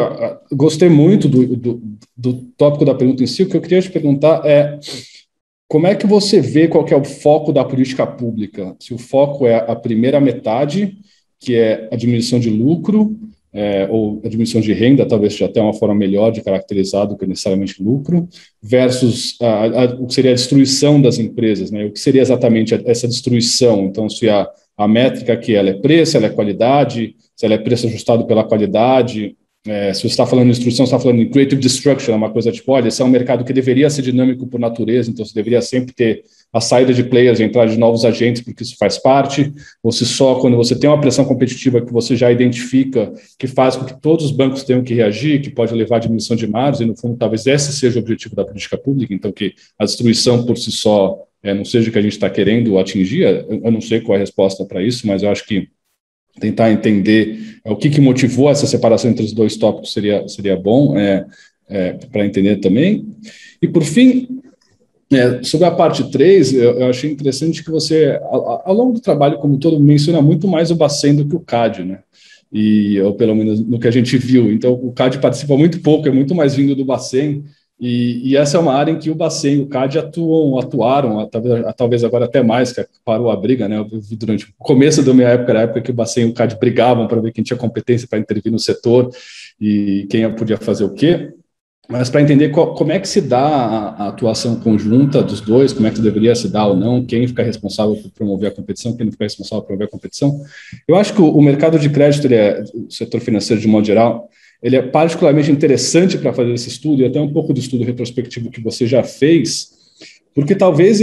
gostei muito do tópico da pergunta em si. O que eu queria te perguntar como é que você vê qual que é o foco da política pública? Se o foco é a primeira metade, que é a diminuição de lucro, ou a diminuição de renda, talvez já tenha uma forma melhor de caracterizar do que necessariamente lucro, versus o que seria a destruição das empresas, né? O que seria exatamente essa destruição? Então, se a métrica que ela é preço, ela é qualidade, se ela é preço ajustado pela qualidade. Se você está falando em destruição, você está falando em creative destruction, é uma coisa tipo, olha, esse é um mercado que deveria ser dinâmico por natureza, então você deveria sempre ter a saída de players, a entrada de novos agentes, porque isso faz parte, ou se só quando você tem uma pressão competitiva que você já identifica, que faz com que todos os bancos tenham que reagir, que pode levar à diminuição de margens, e no fundo talvez esse seja o objetivo da política pública, então que a destruição por si só não seja o que a gente está querendo atingir. Eu não sei qual é a resposta para isso, mas eu acho que tentar entender o que motivou essa separação entre os dois tópicos seria bom para entender também. E, por fim, Sobre a parte 3, eu achei interessante que você, ao longo do trabalho como todo, menciona muito mais o Bacen do que o CAD, né? Ou pelo menos no que a gente viu. Então, o CAD participa muito pouco, é muito mais vindo do Bacen, e essa é uma área em que o Bacen e o CAD atuaram, talvez agora até mais, que parou a briga, né? Eu vi durante o começo da minha época, era a época que o Bacen e o CAD brigavam para ver quem tinha competência para intervir no setor e quem podia fazer o quê. Mas para entender como é que se dá a atuação conjunta dos dois, como é que deveria se dar ou não, quem fica responsável por promover a competição, quem não fica responsável por promover a competição. Eu acho que o mercado de crédito, o setor financeiro de modo geral, ele é particularmente interessante para fazer esse estudo, e até um pouco do estudo retrospectivo que você já fez, porque talvez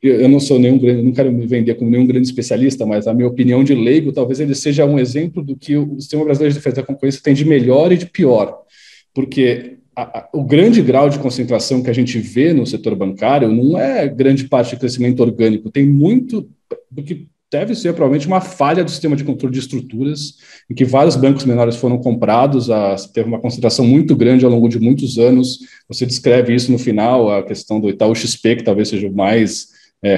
eu não sou não quero me vender como nenhum grande especialista, mas a minha opinião de leigo, talvez ele seja um exemplo do que o sistema brasileiro de defesa da concorrência tem de melhor e de pior, porque o grande grau de concentração que a gente vê no setor bancário não é grande parte de crescimento orgânico, tem muito do que deve ser provavelmente uma falha do sistema de controle de estruturas, em que vários bancos menores foram comprados, teve uma concentração muito grande ao longo de muitos anos. Você descreve isso no final, a questão do Itaú XP, que talvez seja o mais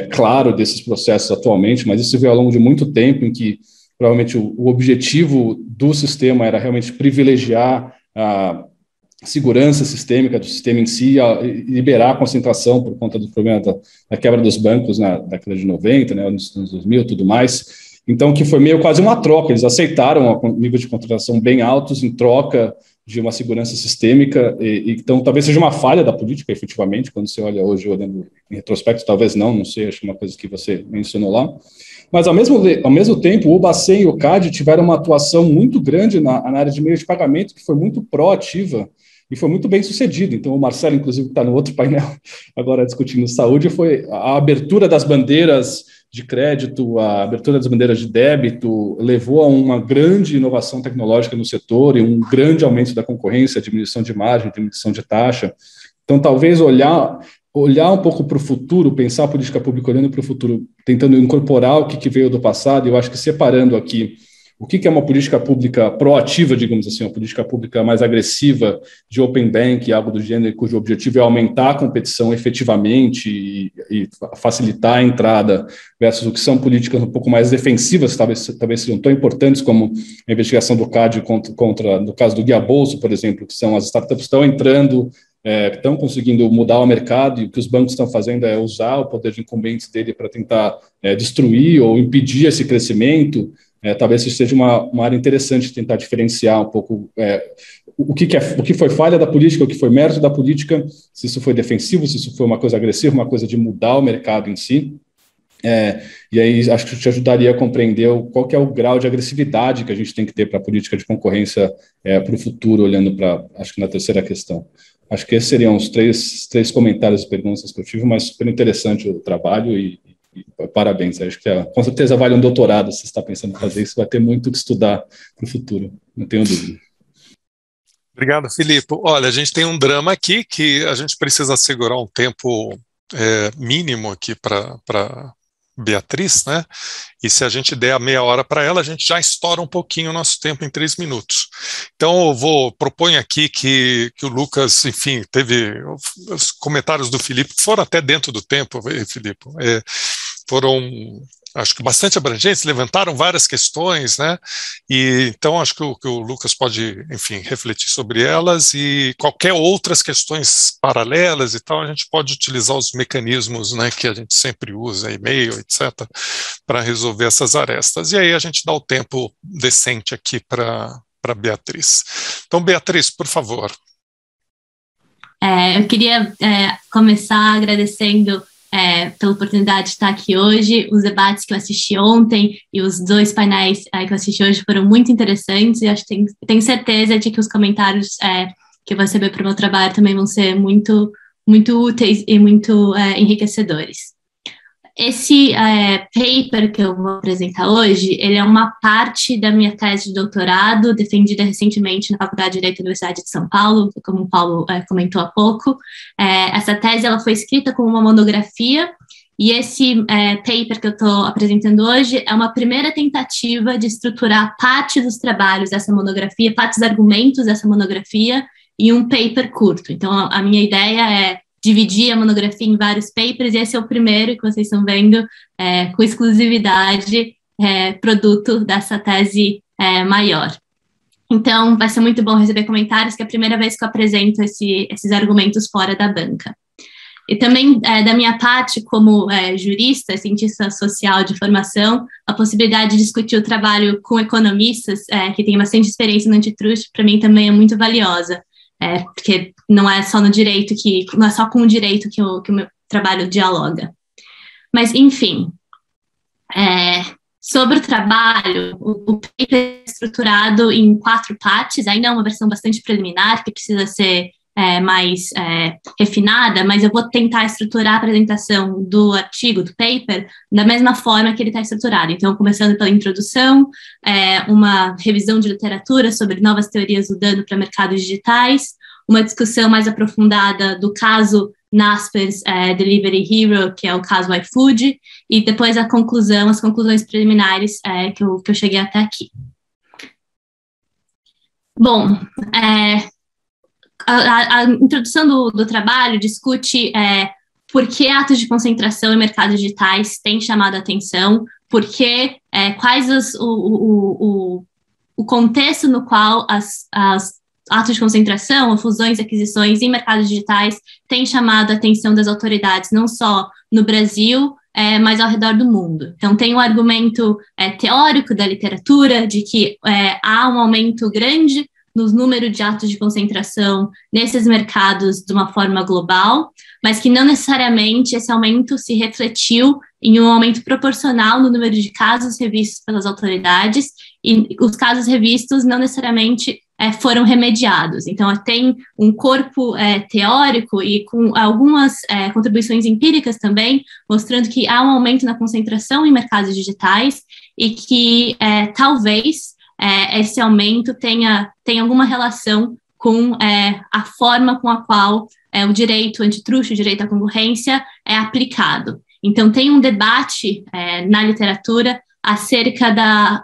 claro desses processos atualmente, mas isso se vê ao longo de muito tempo, em que provavelmente o objetivo do sistema era realmente privilegiar a segurança sistêmica do sistema em si, liberar a concentração por conta do problema da quebra dos bancos na década de 90, né, nos anos 2000 e tudo mais. Então, que foi meio quase uma troca, eles aceitaram um nível de contratação bem altos em troca de uma segurança sistêmica, então talvez seja uma falha da política, efetivamente, quando você olha hoje, olhando em retrospecto, talvez não sei, acho que é uma coisa que você mencionou lá. Mas, ao mesmo tempo, o Bacen e o CAD tiveram uma atuação muito grande na área de meio de pagamento, que foi muito proativa e foi muito bem sucedido. Então, o Marcelo, inclusive, que está no outro painel, agora discutindo saúde, foi a abertura das bandeiras de crédito, a abertura das bandeiras de débito, levou a uma grande inovação tecnológica no setor e um grande aumento da concorrência, diminuição de margem, diminuição de taxa. Então, talvez olhar um pouco para o futuro, pensar a política pública olhando para o futuro, tentando incorporar o que veio do passado, e eu acho que separando aqui o que é uma política pública proativa, digamos assim, uma política pública mais agressiva de open bank, algo do gênero, cujo objetivo é aumentar a competição efetivamente e facilitar a entrada, versus o que são políticas um pouco mais defensivas, talvez sejam tão importantes como a investigação do CAD contra no caso do Guia Bolso, por exemplo, que são as startups que estão entrando, estão conseguindo mudar o mercado, e o que os bancos estão fazendo é usar o poder de incumbentes dele para tentar destruir ou impedir esse crescimento. Talvez isso seja uma área interessante de tentar diferenciar um pouco o que foi falha da política, o que foi mérito da política, se isso foi defensivo, se isso foi uma coisa agressiva, uma coisa de mudar o mercado em si. E aí acho que te ajudaria a compreender qual que é o grau de agressividade que a gente tem que ter para a política de concorrência para o futuro, olhando para, acho que na terceira questão. Acho que esses seriam os três comentários e perguntas que eu tive, mas super interessante o trabalho e parabéns. Acho que com certeza vale um doutorado se você está pensando em fazer isso, vai ter muito que estudar para o futuro, não tenho dúvida. Obrigado, Filipe. Olha, a gente tem um drama aqui que a gente precisa assegurar um tempo mínimo aqui para Beatriz, né? E se a gente der a meia hora para ela, a gente já estoura um pouquinho o nosso tempo em 3 minutos. Então, proponho aqui que o Lucas, enfim, teve os comentários do Filipe, que foram até dentro do tempo, Filipe, foram, acho que bastante abrangentes, levantaram várias questões, né? E então acho que o Lucas pode, enfim, refletir sobre elas, e qualquer outras questões paralelas e tal, a gente pode utilizar os mecanismos, né, que a gente sempre usa, e-mail, etc., para resolver essas arestas. E aí a gente dá o tempo decente aqui para Beatriz. Então, Beatriz, por favor. Eu queria começar agradecendo pela oportunidade de estar aqui hoje. Os debates que eu assisti ontem e os 2 painéis que eu assisti hoje foram muito interessantes, e acho que tenho certeza de que os comentários que eu vou receber para o meu trabalho também vão ser muito, muito úteis e muito enriquecedores. Esse paper que eu vou apresentar hoje, ele é uma parte da minha tese de doutorado, defendida recentemente na Faculdade de Direito da Universidade de São Paulo, como o Paulo comentou há pouco. Essa tese ela foi escrita como uma monografia, e esse paper que eu estou apresentando hoje é uma primeira tentativa de estruturar parte dos trabalhos dessa monografia, parte dos argumentos dessa monografia, em um paper curto. Então, a minha ideia é dividir a monografia em vários papers, e esse é o primeiro que vocês estão vendo, com exclusividade, produto dessa tese maior. Então, vai ser muito bom receber comentários, que é a primeira vez que eu apresento esses argumentos fora da banca. E também, da minha parte, como jurista, cientista social de formação, a possibilidade de discutir o trabalho com economistas que têm bastante experiência no antitruste, para mim também é muito valiosa, porque não é só no direito não é só com o direito que o meu trabalho dialoga. Mas, enfim, sobre o trabalho, o paper é estruturado em 4 partes, ainda é uma versão bastante preliminar, que precisa ser mais refinada, mas eu vou tentar estruturar a apresentação do artigo, do paper, da mesma forma que ele está estruturado. Então, começando pela introdução, uma revisão de literatura sobre novas teorias do dano para mercados digitais, uma discussão mais aprofundada do caso Naspers Delivery Hero, que é o caso iFood, e depois as conclusões preliminares que eu cheguei até aqui. Bom, a introdução do trabalho discute por que atos de concentração em mercados digitais têm chamado a atenção, quais o contexto no qual as atos de concentração, ou fusões e aquisições em mercados digitais têm chamado a atenção das autoridades, não só no Brasil, mas ao redor do mundo. Então, tem um argumento teórico da literatura de que há um aumento grande nos números de atos de concentração nesses mercados de uma forma global, mas que não necessariamente esse aumento se refletiu em um aumento proporcional no número de casos revistos pelas autoridades, e os casos revistos não necessariamente foram remediados. Então, tem um corpo teórico e com algumas contribuições empíricas também, mostrando que há um aumento na concentração em mercados digitais e que talvez esse aumento tenha alguma relação com a forma com a qual o direito antitruste, o direito à concorrência é aplicado. Então, tem um debate na literatura acerca da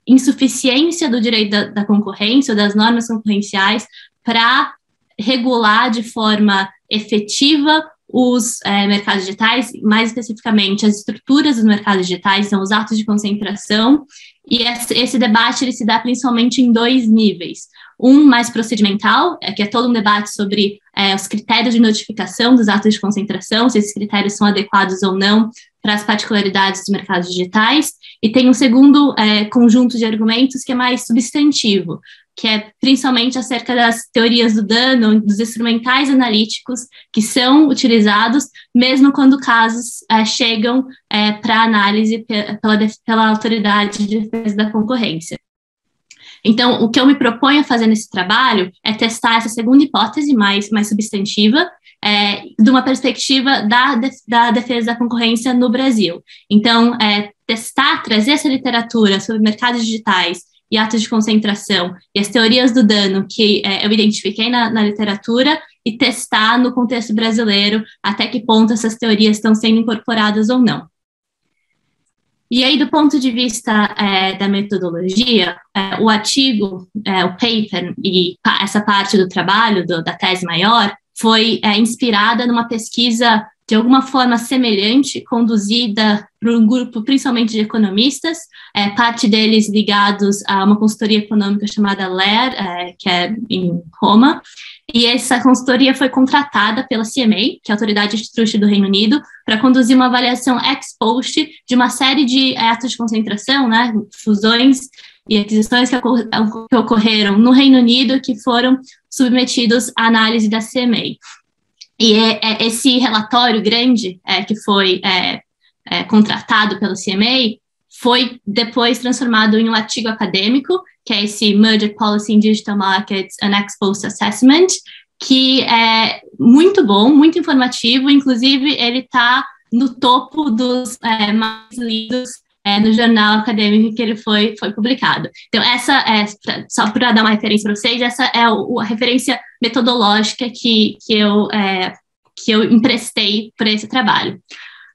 insuficiência do direito da concorrência, ou das normas concorrenciais, para regular de forma efetiva os mercados digitais, mais especificamente as estruturas dos mercados digitais, são os atos de concentração, e esse debate ele se dá principalmente em 2 níveis. Um mais procedimental, que é todo um debate sobre os critérios de notificação dos atos de concentração, se esses critérios são adequados ou não para as particularidades dos mercados digitais, e tem um segundo conjunto de argumentos que é mais substantivo, que é principalmente acerca das teorias do dano, dos instrumentais analíticos que são utilizados, mesmo quando casos chegam para análise pela autoridade de defesa da concorrência. Então, o que eu me proponho a fazer nesse trabalho é testar essa segunda hipótese mais substantiva, de uma perspectiva da defesa da concorrência no Brasil. Então, trazer essa literatura sobre mercados digitais e atos de concentração e as teorias do dano que eu identifiquei na literatura e testar no contexto brasileiro até que ponto essas teorias estão sendo incorporadas ou não. E aí, do ponto de vista da metodologia, o artigo, o paper e essa parte do trabalho, da tese maior, foi inspirada numa pesquisa de alguma forma semelhante, conduzida por um grupo principalmente de economistas, parte deles ligados a uma consultoria econômica chamada LER, que é em Roma, e essa consultoria foi contratada pela CMA, que é a Autoridade Antitruste do Reino Unido, para conduzir uma avaliação ex post de uma série de atos de concentração, né, fusões e aquisições que ocorreram no Reino Unido, que foram submetidos à análise da CMA. E esse relatório grande que foi contratado pelo CMA foi depois transformado em um artigo acadêmico, que é esse Merger Policy in Digital Markets and Ex Post Assessment, que é muito bom, muito informativo, inclusive ele está no topo dos mais lidos no jornal acadêmico que ele foi publicado. Então, essa só para dar uma referência para vocês, essa é a referência metodológica que eu emprestei para esse trabalho.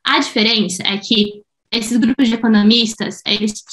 A diferença é que esses grupos de economistas, eles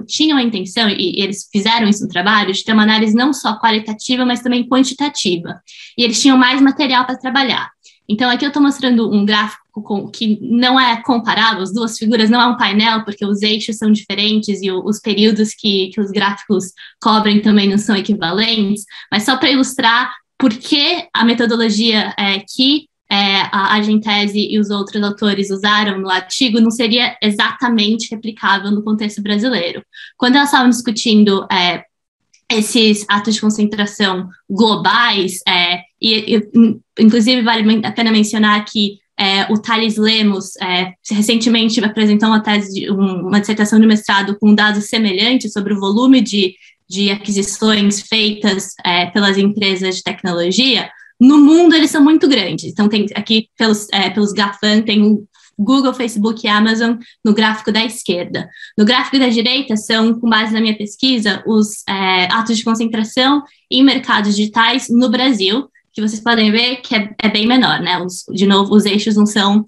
tinham a intenção, e eles fizeram isso no trabalho, de ter uma análise não só qualitativa, mas também quantitativa. E eles tinham mais material para trabalhar. Então, aqui eu estou mostrando um gráfico que não é comparável, as duas figuras não é um painel, porque os eixos são diferentes e os períodos que os gráficos cobrem também não são equivalentes, mas só para ilustrar por que a metodologia que a Argentesi e os outros autores usaram no artigo não seria exatamente replicável no contexto brasileiro. Quando elas estavam discutindo esses atos de concentração globais, inclusive vale a pena mencionar que o Thales Lemos recentemente apresentou uma dissertação de mestrado com dados semelhantes sobre o volume de aquisições feitas pelas empresas de tecnologia. No mundo, eles são muito grandes. Então, tem aqui, pelos GAFAM, tem o Google, Facebook e Amazon no gráfico da esquerda. No gráfico da direita, são, com base na minha pesquisa, os atos de concentração em mercados digitais no Brasil, que vocês podem ver que é bem menor, né? De novo, os eixos não são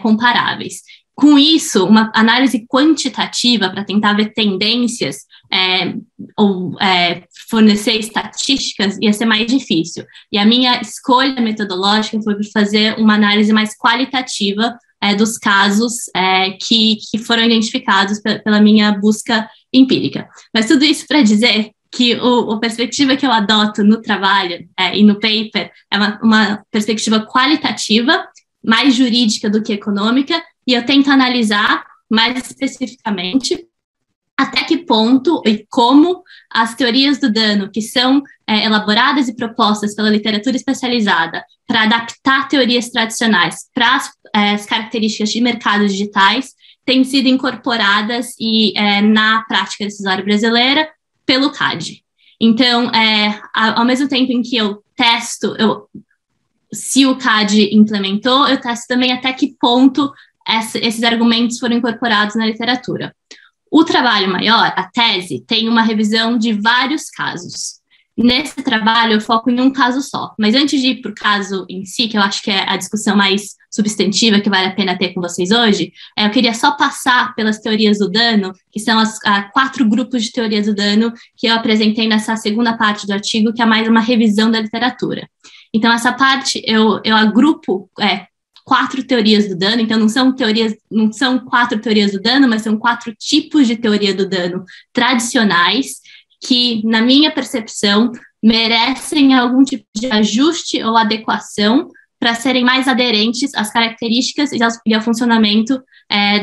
comparáveis. Com isso, uma análise quantitativa para tentar ver tendências ou fornecer estatísticas ia ser mais difícil. E a minha escolha metodológica foi fazer uma análise mais qualitativa dos casos que foram identificados pela minha busca empírica. Mas tudo isso para dizer que a perspectiva que eu adoto no trabalho e no paper é uma perspectiva qualitativa, mais jurídica do que econômica, e eu tento analisar mais especificamente até que ponto e como as teorias do dano que são elaboradas e propostas pela literatura especializada para adaptar teorias tradicionais para as características de mercados digitais têm sido incorporadas na prática decisória brasileira pelo CAD. Então, ao mesmo tempo em que eu testo se o CAD implementou, eu testo também até que ponto esses argumentos foram incorporados na literatura. O trabalho maior, a tese, tem uma revisão de vários casos. Nesse trabalho, eu foco em um caso só. Mas antes de ir para o caso em si, que eu acho que é a discussão mais substantiva que vale a pena ter com vocês hoje, eu queria só passar pelas teorias do dano, que são as 4 grupos de teorias do dano que eu apresentei nessa segunda parte do artigo, que é mais uma revisão da literatura. Então, essa parte eu agrupo 4 teorias do dano, então não são 4 teorias do dano, mas são 4 tipos de teoria do dano tradicionais que, na minha percepção, merecem algum tipo de ajuste ou adequação para serem mais aderentes às características e ao funcionamento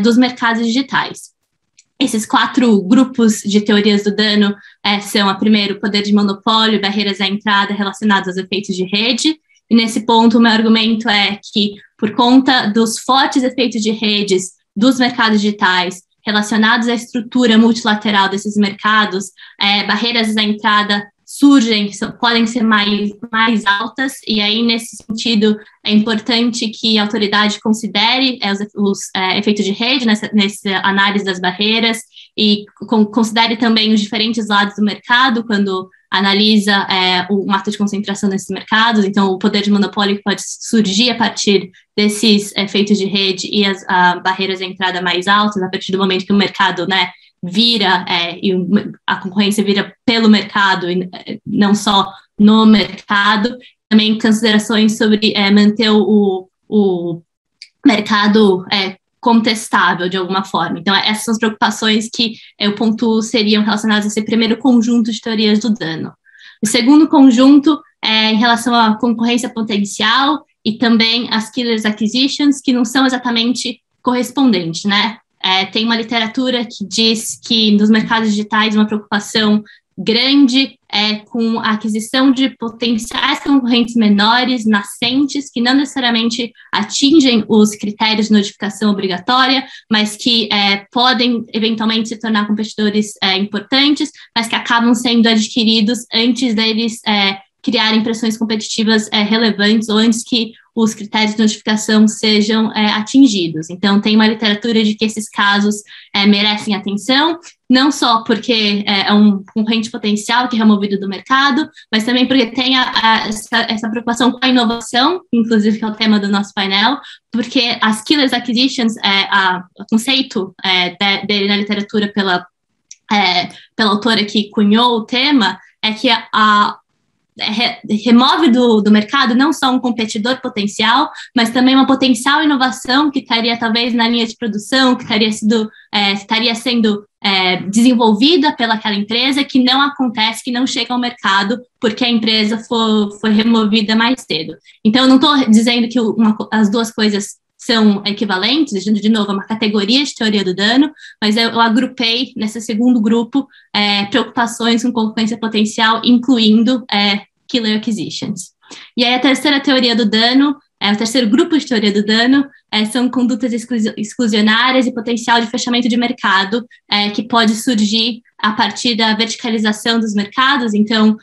dos mercados digitais. Esses 4 grupos de teorias do dano são, a primeiro, poder de monopólio, barreiras à entrada relacionadas aos efeitos de rede. E nesse ponto, o meu argumento é que, por conta dos fortes efeitos de redes dos mercados digitais relacionados à estrutura multilateral desses mercados, barreiras à entrada podem ser mais altas, e aí, nesse sentido, é importante que a autoridade considere os efeitos de rede nessa análise das barreiras e considere também os diferentes lados do mercado quando analisa um ato de concentração nesses mercados. Então, o poder de monopólio que pode surgir a partir desses efeitos de rede e as barreiras de entrada mais altas, a partir do momento que o mercado, vira, e a concorrência vira pelo mercado e não só no mercado. Também considerações sobre manter o mercado contestável de alguma forma. Então, essas são as preocupações que eu pontuo seriam relacionadas a esse primeiro conjunto de teorias do dano. O segundo conjunto é em relação à concorrência potencial e também as killer acquisitions, que não são exatamente correspondentes, tem uma literatura que diz que nos mercados digitais uma preocupação grande com a aquisição de potenciais concorrentes menores, nascentes, que não necessariamente atingem os critérios de notificação obrigatória, mas que podem eventualmente se tornar competidores importantes, mas que acabam sendo adquiridos antes deles criarem pressões competitivas relevantes ou antes que os critérios de notificação sejam atingidos. Então, tem uma literatura de que esses casos merecem atenção, não só porque é um concorrente potencial que é removido do mercado, mas também porque tem essa preocupação com a inovação, inclusive que é o tema do nosso painel, porque as killer acquisitions, o conceito dele na literatura pela autora que cunhou o tema, é que remove do mercado não só um competidor potencial, mas também uma potencial inovação que estaria talvez na linha de produção, que estaria sendo desenvolvida pelaquela empresa, que não acontece, que não chega ao mercado porque a empresa foi removida mais cedo. Então, eu não estou dizendo que as duas coisas são equivalentes, de novo, é uma categoria de teoria do dano, mas eu agrupei nesse segundo grupo preocupações com concorrência potencial, incluindo killer acquisitions. E aí a terceira teoria do dano, o terceiro grupo de teoria do dano, são condutas exclusionárias e potencial de fechamento de mercado, que pode surgir a partir da verticalização dos mercados. Então,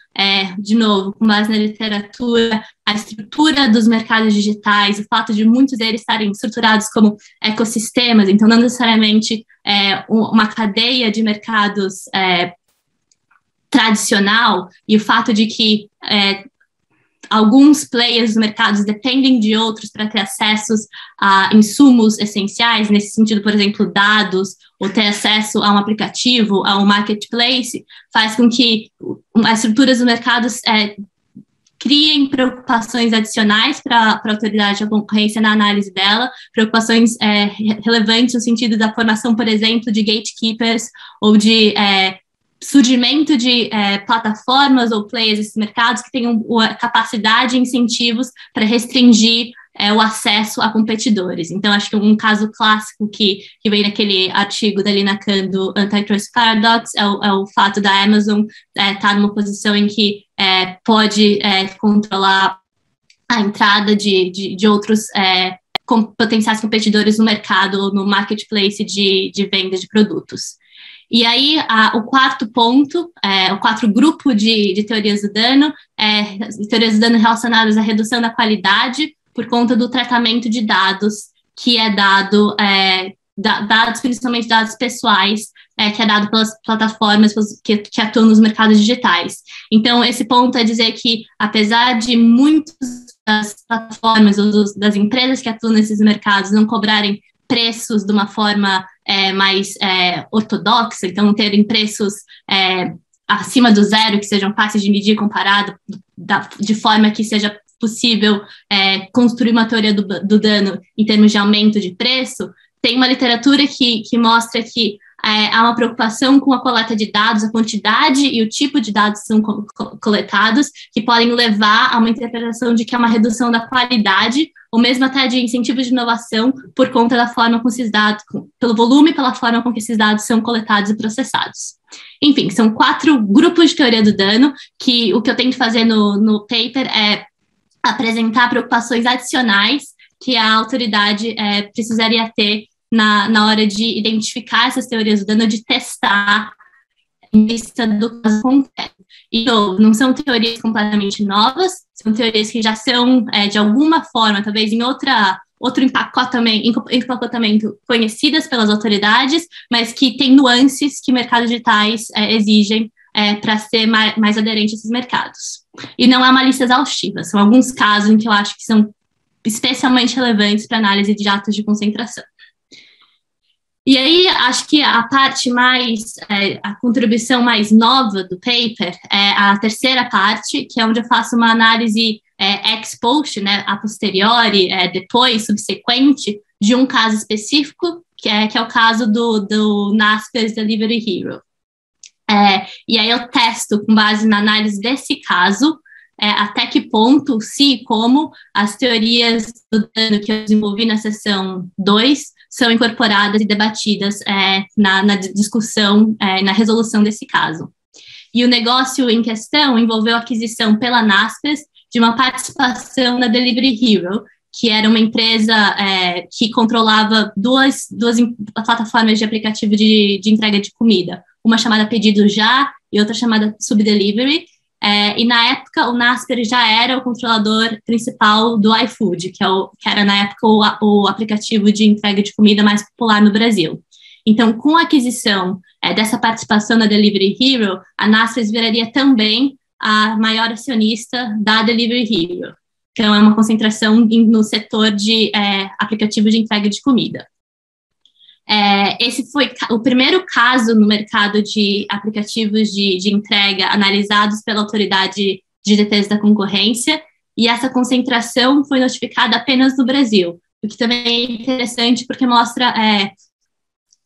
de novo, com base na literatura, a estrutura dos mercados digitais, o fato de muitos deles estarem estruturados como ecossistemas, então não necessariamente uma cadeia de mercados tradicional, e o fato de que alguns players dos mercados dependem de outros para ter acessos a insumos essenciais, nesse sentido, por exemplo, dados, ou ter acesso a um aplicativo, a um marketplace, faz com que as estruturas dos mercados criem preocupações adicionais para a autoridade da concorrência na análise dela, preocupações relevantes no sentido da formação, por exemplo, de gatekeepers ou de surgimento de plataformas ou players desses mercados que tenham a capacidade e incentivos para restringir o acesso a competidores. Então, acho que um caso clássico que vem naquele artigo da Lina Khan do Antitrust Paradox é o fato da Amazon estar numa posição em que pode controlar a entrada de outros potenciais competidores no mercado, no marketplace de venda de produtos. E aí, o quarto ponto, o quarto grupo de teorias do dano, teorias do dano relacionadas à redução da qualidade por conta do tratamento de dados que é dado, dados, principalmente dados pessoais, que é dado pelas plataformas que atuam nos mercados digitais. Então, esse ponto é dizer que, apesar de muitas das plataformas ou das empresas que atuam nesses mercados não cobrarem preços de uma forma mais ortodoxa, então não terem preços acima do zero, que sejam fáceis de medir comparado, de forma que seja possível construir uma teoria do dano em termos de aumento de preço, tem uma literatura que mostra que há uma preocupação com a coleta de dados, a quantidade e o tipo de dados que são coletados, que podem levar a uma interpretação de que é uma redução da qualidade, ou mesmo até de incentivos de inovação, por conta da forma como esses dados, pelo volume e pela forma com que esses dados são coletados e processados. Enfim, são 4 grupos de teoria do dano, que o que eu tento fazer no paper é apresentar preocupações adicionais que a autoridade precisaria ter na hora de identificar essas teorias do dano, de testar em vista do caso concreto. E, não são teorias completamente novas, são teorias que já são, de alguma forma, talvez em outro empacotamento conhecidas pelas autoridades, mas que têm nuances que mercados digitais exigem para ser mais aderente a esses mercados. E não é uma lista exaustiva, são alguns casos em que eu acho que são especialmente relevantes para análise de atos de concentração. E aí, acho que a parte a contribuição mais nova do paper é a terceira parte, que é onde eu faço uma análise ex post, né, a posteriori, depois, subsequente, de um caso específico, que é o caso do Naspers Delivery Hero. E aí eu testo, com base na análise desse caso, até que ponto, se e como, as teorias do dano que eu desenvolvi na seção 2 são incorporadas e debatidas na discussão, na resolução desse caso. E o negócio em questão envolveu a aquisição pela Naspers de uma participação na Delivery Hero, que era uma empresa que controlava duas plataformas de aplicativo de entrega de comida, uma chamada Pedido Já e outra chamada Subdelivery. E na época o Naspers já era o controlador principal do iFood, que era na época o aplicativo de entrega de comida mais popular no Brasil. Então, com a aquisição dessa participação na Delivery Hero, a Naspers viraria também a maior acionista da Delivery Hero. Então, é uma concentração no setor de aplicativo de entrega de comida. Esse foi o primeiro caso no mercado de aplicativos de entrega analisados pela autoridade DDTs da concorrência, e essa concentração foi notificada apenas no Brasil, o que também é interessante porque mostra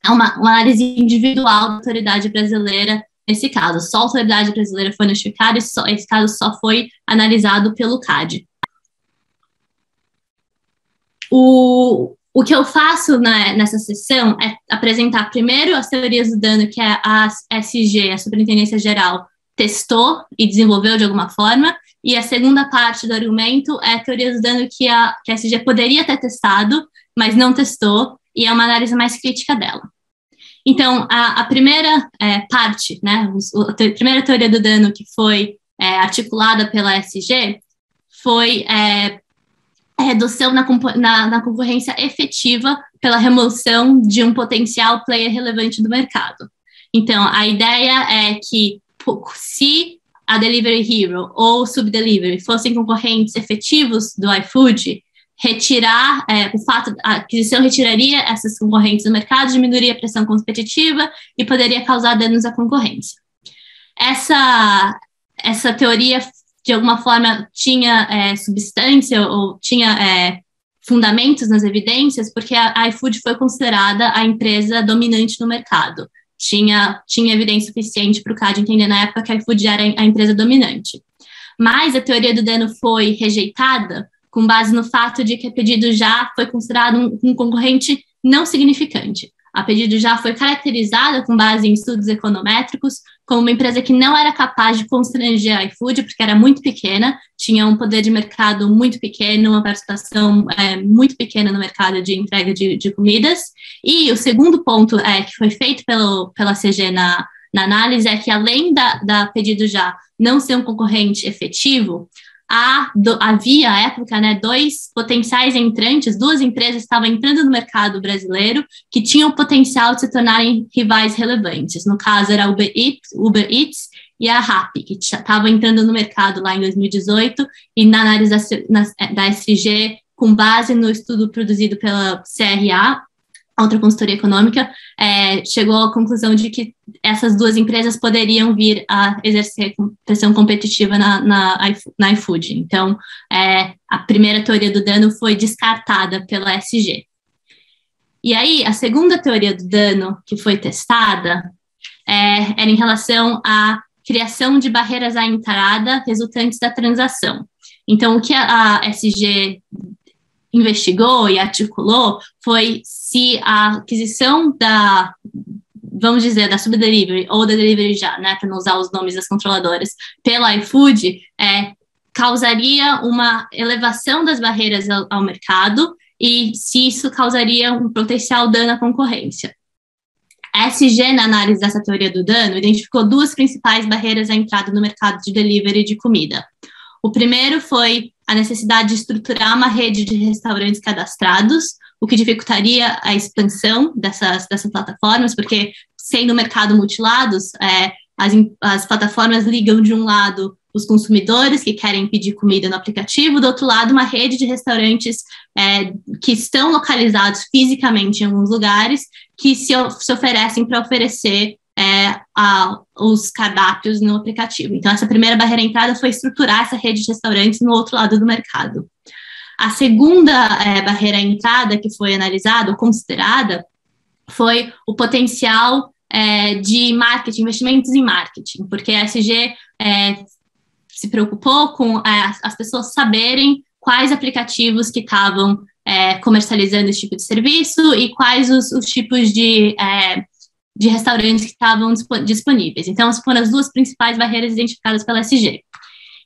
uma análise individual da autoridade brasileira nesse caso. Só a autoridade brasileira foi notificada e esse caso só foi analisado pelo CAD. O que eu faço nessa sessão é apresentar primeiro as teorias do dano que a SG, a Superintendência Geral, testou e desenvolveu de alguma forma, e a segunda parte do argumento é a teoria do dano que a SG poderia ter testado, mas não testou, e é uma análise mais crítica dela. Então, a primeira parte, né, a primeira teoria do dano que foi articulada pela SG foi a redução na concorrência efetiva pela remoção de um potencial player relevante do mercado. Então, a ideia é que se a Delivery Hero ou o Subdelivery fossem concorrentes efetivos do iFood, a aquisição retiraria essas concorrentes do mercado, diminuiria a pressão competitiva e poderia causar danos à concorrência. Essa teoria, de alguma forma, tinha substância ou tinha fundamentos nas evidências, porque a iFood foi considerada a empresa dominante no mercado. Tinha evidência suficiente para o CAD entender na época que a iFood era a empresa dominante. Mas a teoria do dano foi rejeitada com base no fato de que a Pedido Já foi considerado um concorrente não significante. A Pedido Já foi caracterizada com base em estudos econométricos como uma empresa que não era capaz de constranger a iFood, porque era muito pequena, tinha um poder de mercado muito pequeno, uma participação muito pequena no mercado de entrega de comidas. E o segundo ponto que foi feito pela CG na análise é que, além da Pedido Já não ser um concorrente efetivo, havia, à época, dois potenciais entrantes, duas empresas estavam entrando no mercado brasileiro que tinham o potencial de se tornarem rivais relevantes. No caso, era a Uber Eats e a Rappi, que estavam entrando no mercado lá em 2018, e na análise da SG, com base no estudo produzido pela CRA, outra consultoria econômica, chegou à conclusão de que essas duas empresas poderiam vir a exercer pressão competitiva na iFood. Então, a primeira teoria do dano foi descartada pela SG. E aí, a segunda teoria do dano que foi testada era em relação à criação de barreiras à entrada resultantes da transação. Então, o que a SG investigou e articulou foi se a aquisição da Subdelivery ou da Delivery Já, para não usar os nomes das controladoras, pela iFood, causaria uma elevação das barreiras ao mercado e se isso causaria um potencial dano à concorrência. A SG, na análise dessa teoria do dano, identificou duas principais barreiras à entrada no mercado de delivery de comida. O primeiro foi a necessidade de estruturar uma rede de restaurantes cadastrados, o que dificultaria a expansão dessas plataformas, porque, sendo mercado multilados, as plataformas ligam de um lado os consumidores que querem pedir comida no aplicativo, do outro lado uma rede de restaurantes que estão localizados fisicamente em alguns lugares, que se oferecem para oferecer os cardápios no aplicativo. Então, essa primeira barreira à entrada foi estruturar essa rede de restaurantes no outro lado do mercado. A segunda barreira à entrada que foi analisada ou considerada foi o potencial de marketing, investimentos em marketing, porque a SG se preocupou com as pessoas saberem quais aplicativos que estavam comercializando esse tipo de serviço e quais os tipos de restaurantes que estavam disponíveis. Então, essas foram as duas principais barreiras identificadas pela SG.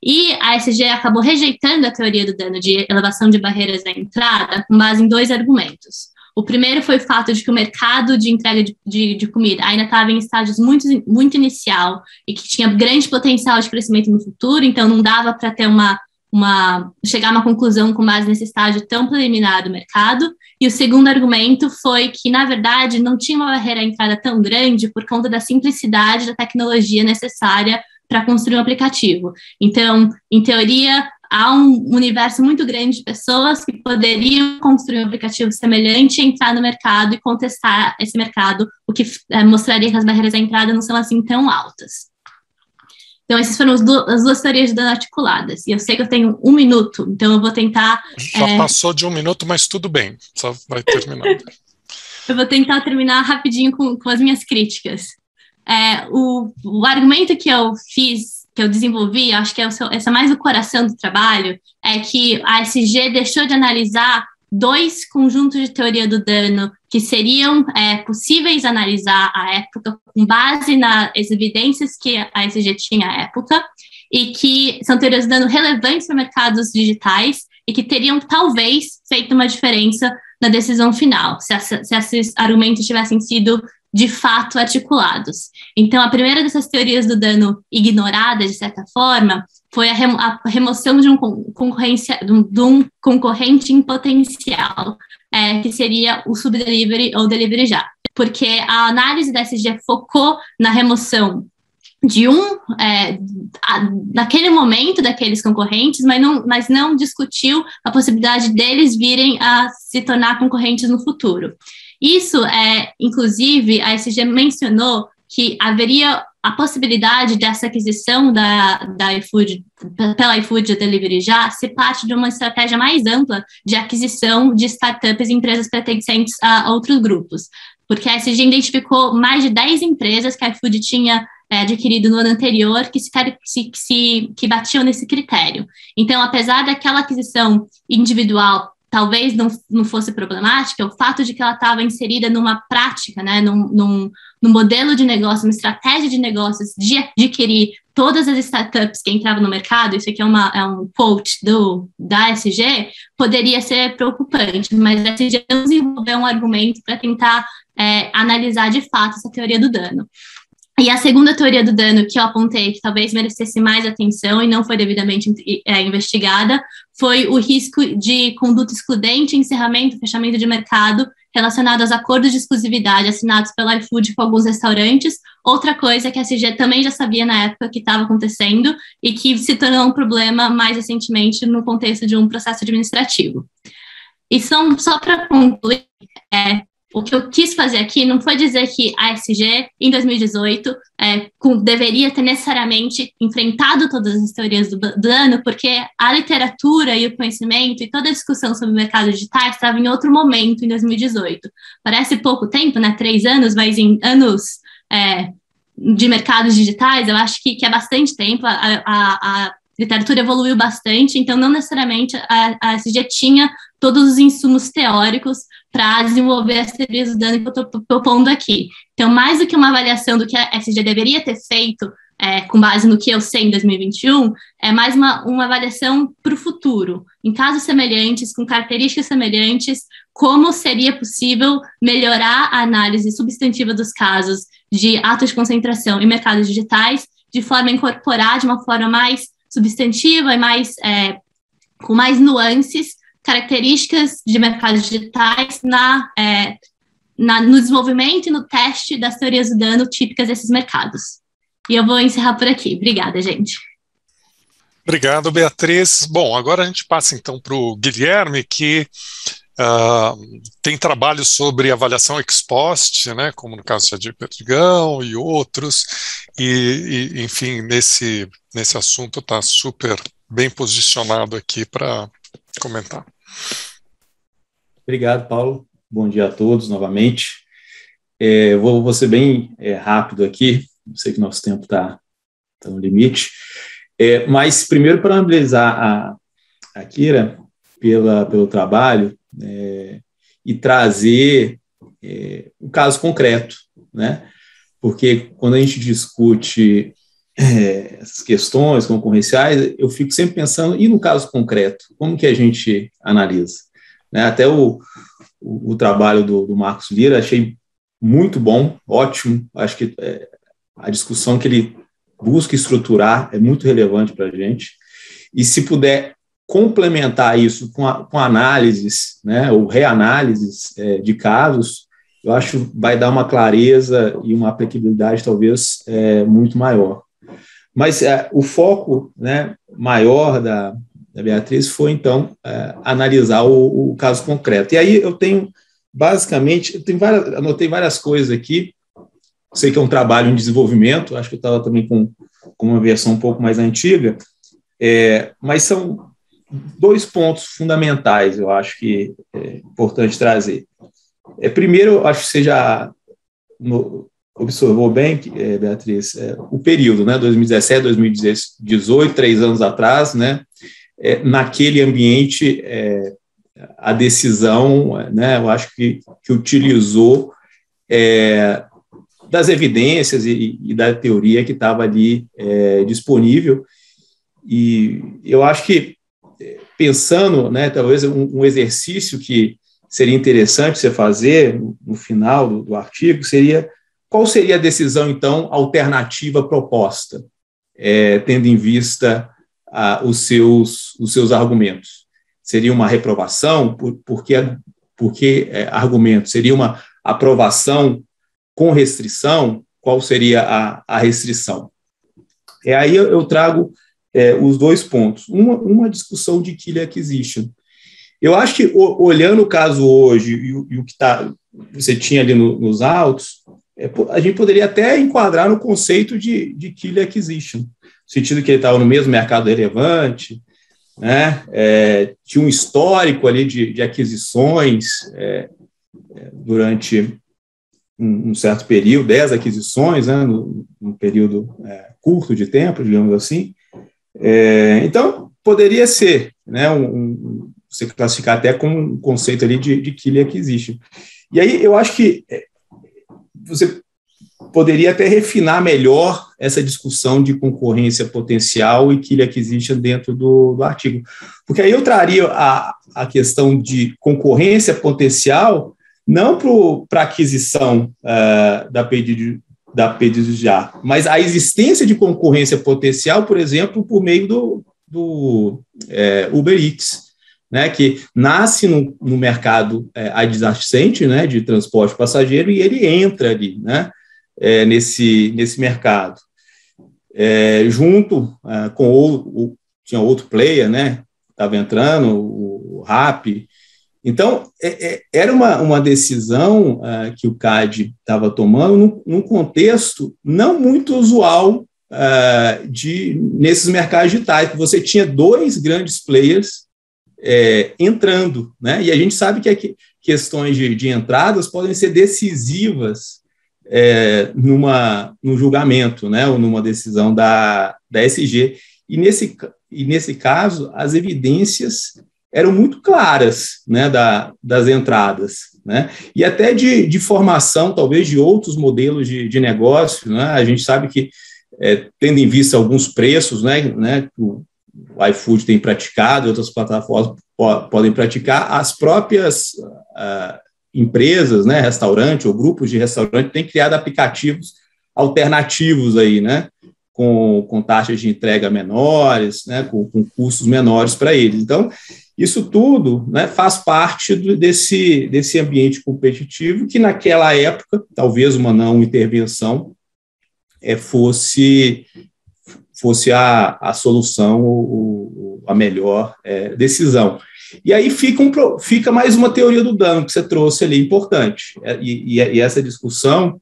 E a SG acabou rejeitando a teoria do dano de elevação de barreiras à entrada com base em dois argumentos. O primeiro foi o fato de que o mercado de entrega de comida ainda estava em estágios muito inicial e que tinha grande potencial de crescimento no futuro, então não dava para ter chegar a uma conclusão com base nesse estágio tão preliminar do mercado. E o segundo argumento foi que, na verdade, não tinha uma barreira à entrada tão grande por conta da simplicidade da tecnologia necessária para construir um aplicativo. Então, em teoria, há um universo muito grande de pessoas que poderiam construir um aplicativo semelhante, entrar no mercado e contestar esse mercado, o que mostraria que as barreiras à entrada não são assim tão altas. Então, essas foram as duas teorias de dano articuladas. E eu sei que eu tenho 1 minuto, então eu vou tentar... Já passou de 1 minuto, mas tudo bem, só vai terminando. Eu vou tentar terminar rapidinho com as minhas críticas. O argumento que eu fiz, que eu desenvolvi, acho que esse é mais o coração do trabalho, é que a ESG deixou de analisar 2 conjuntos de teoria do dano que seriam possíveis analisar à época, com base nas evidências que a ESG tinha à época, e que são teorias do dano relevantes para mercados digitais e que teriam, talvez, feito uma diferença na decisão final, se esses argumentos tivessem sido de fato articulados. Então, a primeira dessas teorias do dano ignorada, de certa forma, foi a remoção de um concorrente em potencial, que seria o subdelivery ou delivery já. Porque a análise da ESG focou na remoção de naquele momento daqueles concorrentes, mas não discutiu a possibilidade deles virem a se tornar concorrentes no futuro. Isso, inclusive, a ESG mencionou que haveria a possibilidade dessa aquisição da iFood, pela iFood Delivery Já, ser parte de uma estratégia mais ampla de aquisição de startups e empresas pertencentes a outros grupos, porque a ESG identificou mais de 10 empresas que a iFood tinha adquirido no ano anterior que batiam nesse critério. Então, apesar daquela aquisição individual talvez não fosse problemática, o fato de que ela estava inserida numa prática, né, num modelo de negócio, uma estratégia de negócios de adquirir todas as startups que entravam no mercado, isso aqui é um quote da ESG, poderia ser preocupante, mas a ESG não desenvolveu um argumento para tentar analisar de fato essa teoria do dano. E a segunda teoria do dano que eu apontei, que talvez merecesse mais atenção e não foi devidamente investigada, foi o risco de conduta excludente, encerramento, fechamento de mercado relacionado aos acordos de exclusividade assinados pela iFood com alguns restaurantes. Outra coisa que a ESG também já sabia na época que estava acontecendo e que se tornou um problema mais recentemente no contexto de um processo administrativo. E só para concluir, o que eu quis fazer aqui não foi dizer que a ESG, em 2018, deveria ter necessariamente enfrentado todas as teorias do dano, porque a literatura e o conhecimento e toda a discussão sobre o mercado digital estava em outro momento, em 2018. Parece pouco tempo, né? 3 anos, mas em anos de mercados digitais, eu acho que é bastante tempo. A literatura evoluiu bastante, então não necessariamente a ESG tinha todos os insumos teóricos para desenvolver as teorias do dano que eu estou propondo aqui. Então, mais do que uma avaliação do que a ESG deveria ter feito, com base no que eu sei em 2021, é mais uma avaliação para o futuro. Em casos semelhantes, com características semelhantes, como seria possível melhorar a análise substantiva dos casos de atos de concentração em mercados digitais, de forma a incorporar de uma forma mais substantiva e com mais nuances, características de mercados digitais no desenvolvimento e no teste das teorias do dano típicas desses mercados. E eu vou encerrar por aqui. Obrigada, gente. Obrigado, Beatriz. Bom, agora a gente passa então para o Guilherme, que tem trabalho sobre avaliação ex post, né, como no caso de Adir Perdigão e outros, e enfim, nesse assunto está super bem posicionado aqui para comentar. Obrigado, Paulo. Bom dia a todos novamente. Vou ser bem rápido aqui, sei que nosso tempo está no limite, mas primeiro parabenizar a Kira pelo trabalho e trazer um caso concreto, né? Porque quando a gente discute essas questões concorrenciais, eu fico sempre pensando, e no caso concreto, como que a gente analisa? Né? Até o trabalho do Marcos Lira achei muito bom, ótimo, acho que a discussão que ele busca estruturar é muito relevante para a gente, e se puder complementar isso com análises, né, ou reanálises de casos, eu acho que vai dar uma clareza e uma aplicabilidade talvez muito maior. Mas o foco, né, maior da Beatriz foi, então, analisar o caso concreto. E aí eu tenho, basicamente, anotei várias coisas aqui, sei que é um trabalho em desenvolvimento, acho que eu estava também com com uma versão um pouco mais antiga, mas são 2 pontos fundamentais, eu acho que é importante trazer. Primeiro, eu acho que você já observou bem, Beatriz, o período, né, 2017, 2018, 3 anos atrás, né, naquele ambiente, a decisão, né, eu acho que utilizou das evidências e da teoria que estava ali disponível, e eu acho que, pensando, né, talvez um exercício que seria interessante você fazer no final do artigo, seria qual seria a decisão, então, alternativa proposta, tendo em vista os seus argumentos. Seria uma reprovação? Por que argumento? Seria uma aprovação com restrição? Qual seria a restrição? Aí eu trago os 2 pontos. Uma discussão de Killer Acquisition. Eu acho que, olhando o caso hoje e o que você tinha ali nos autos, a gente poderia até enquadrar no conceito de Killer Acquisition, no sentido que ele estava no mesmo mercado relevante, né? Tinha um histórico ali de aquisições durante um certo período, 10 aquisições, né? num período curto de tempo, digamos assim. Então, poderia ser, né, você classificar até como um conceito ali de Killer Acquisition. E aí eu acho que você poderia até refinar melhor essa discussão de concorrência potencial e Killer Acquisition dentro do artigo. Porque aí eu traria a questão de concorrência potencial não para a aquisição da PedidosJa, mas a existência de concorrência potencial, por exemplo, por meio do Uber Eats, né, que nasce no mercado adjacente, né, de transporte passageiro, e ele entra ali, né, nesse mercado. Junto com tinha outro player, né, estava entrando, o Rappi. Então, era uma decisão que o CAD estava tomando num contexto não muito usual nesses mercados digitais, que você tinha 2 grandes players entrando, né? E a gente sabe que questões de entradas podem ser decisivas no julgamento, né? Ou numa decisão da SG. E nesse caso, as evidências eram muito claras, né, das entradas, né? E até de formação, talvez, de outros modelos de negócio, né? A gente sabe que, tendo em vista alguns preços, né, que o iFood tem praticado, e outras plataformas podem praticar, as próprias empresas, né, restaurante ou grupos de restaurante têm criado aplicativos alternativos aí, né, com taxas de entrega menores, né, com custos menores para eles. Então, isso tudo, né, faz parte desse ambiente competitivo que, naquela época, talvez uma não intervenção fosse a solução, a melhor decisão. E aí fica mais uma teoria do dano que você trouxe ali, importante. E essa discussão,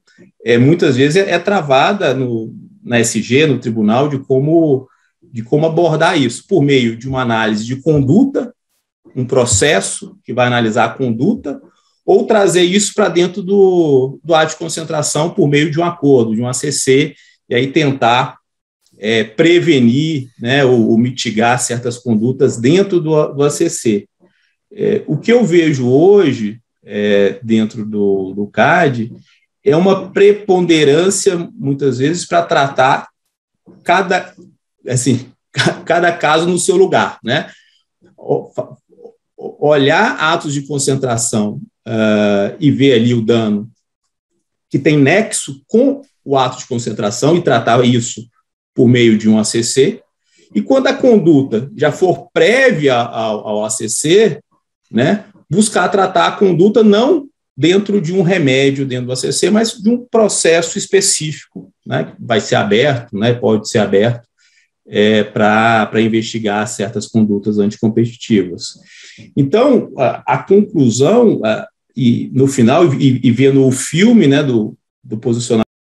muitas vezes, é travada na SG, no tribunal, de como abordar isso, por meio de uma análise de conduta, um processo que vai analisar a conduta, ou trazer isso para dentro do ato de concentração por meio de um acordo, de um ACC, e aí tentar prevenir, né, ou mitigar certas condutas dentro do ACC. O que eu vejo hoje dentro do CAD é uma preponderância, muitas vezes, para tratar cada caso no seu lugar, né? Olhar atos de concentração e ver ali o dano que tem nexo com o ato de concentração e tratar isso por meio de um ACC, e quando a conduta já for prévia ao ACC, né, buscar tratar a conduta não dentro de um remédio dentro do ACC, mas de um processo específico, né, que vai ser aberto, né, pode ser aberto para investigar certas condutas anticompetitivas. Então, a conclusão, e no final, e vendo o filme, né, do posicionamento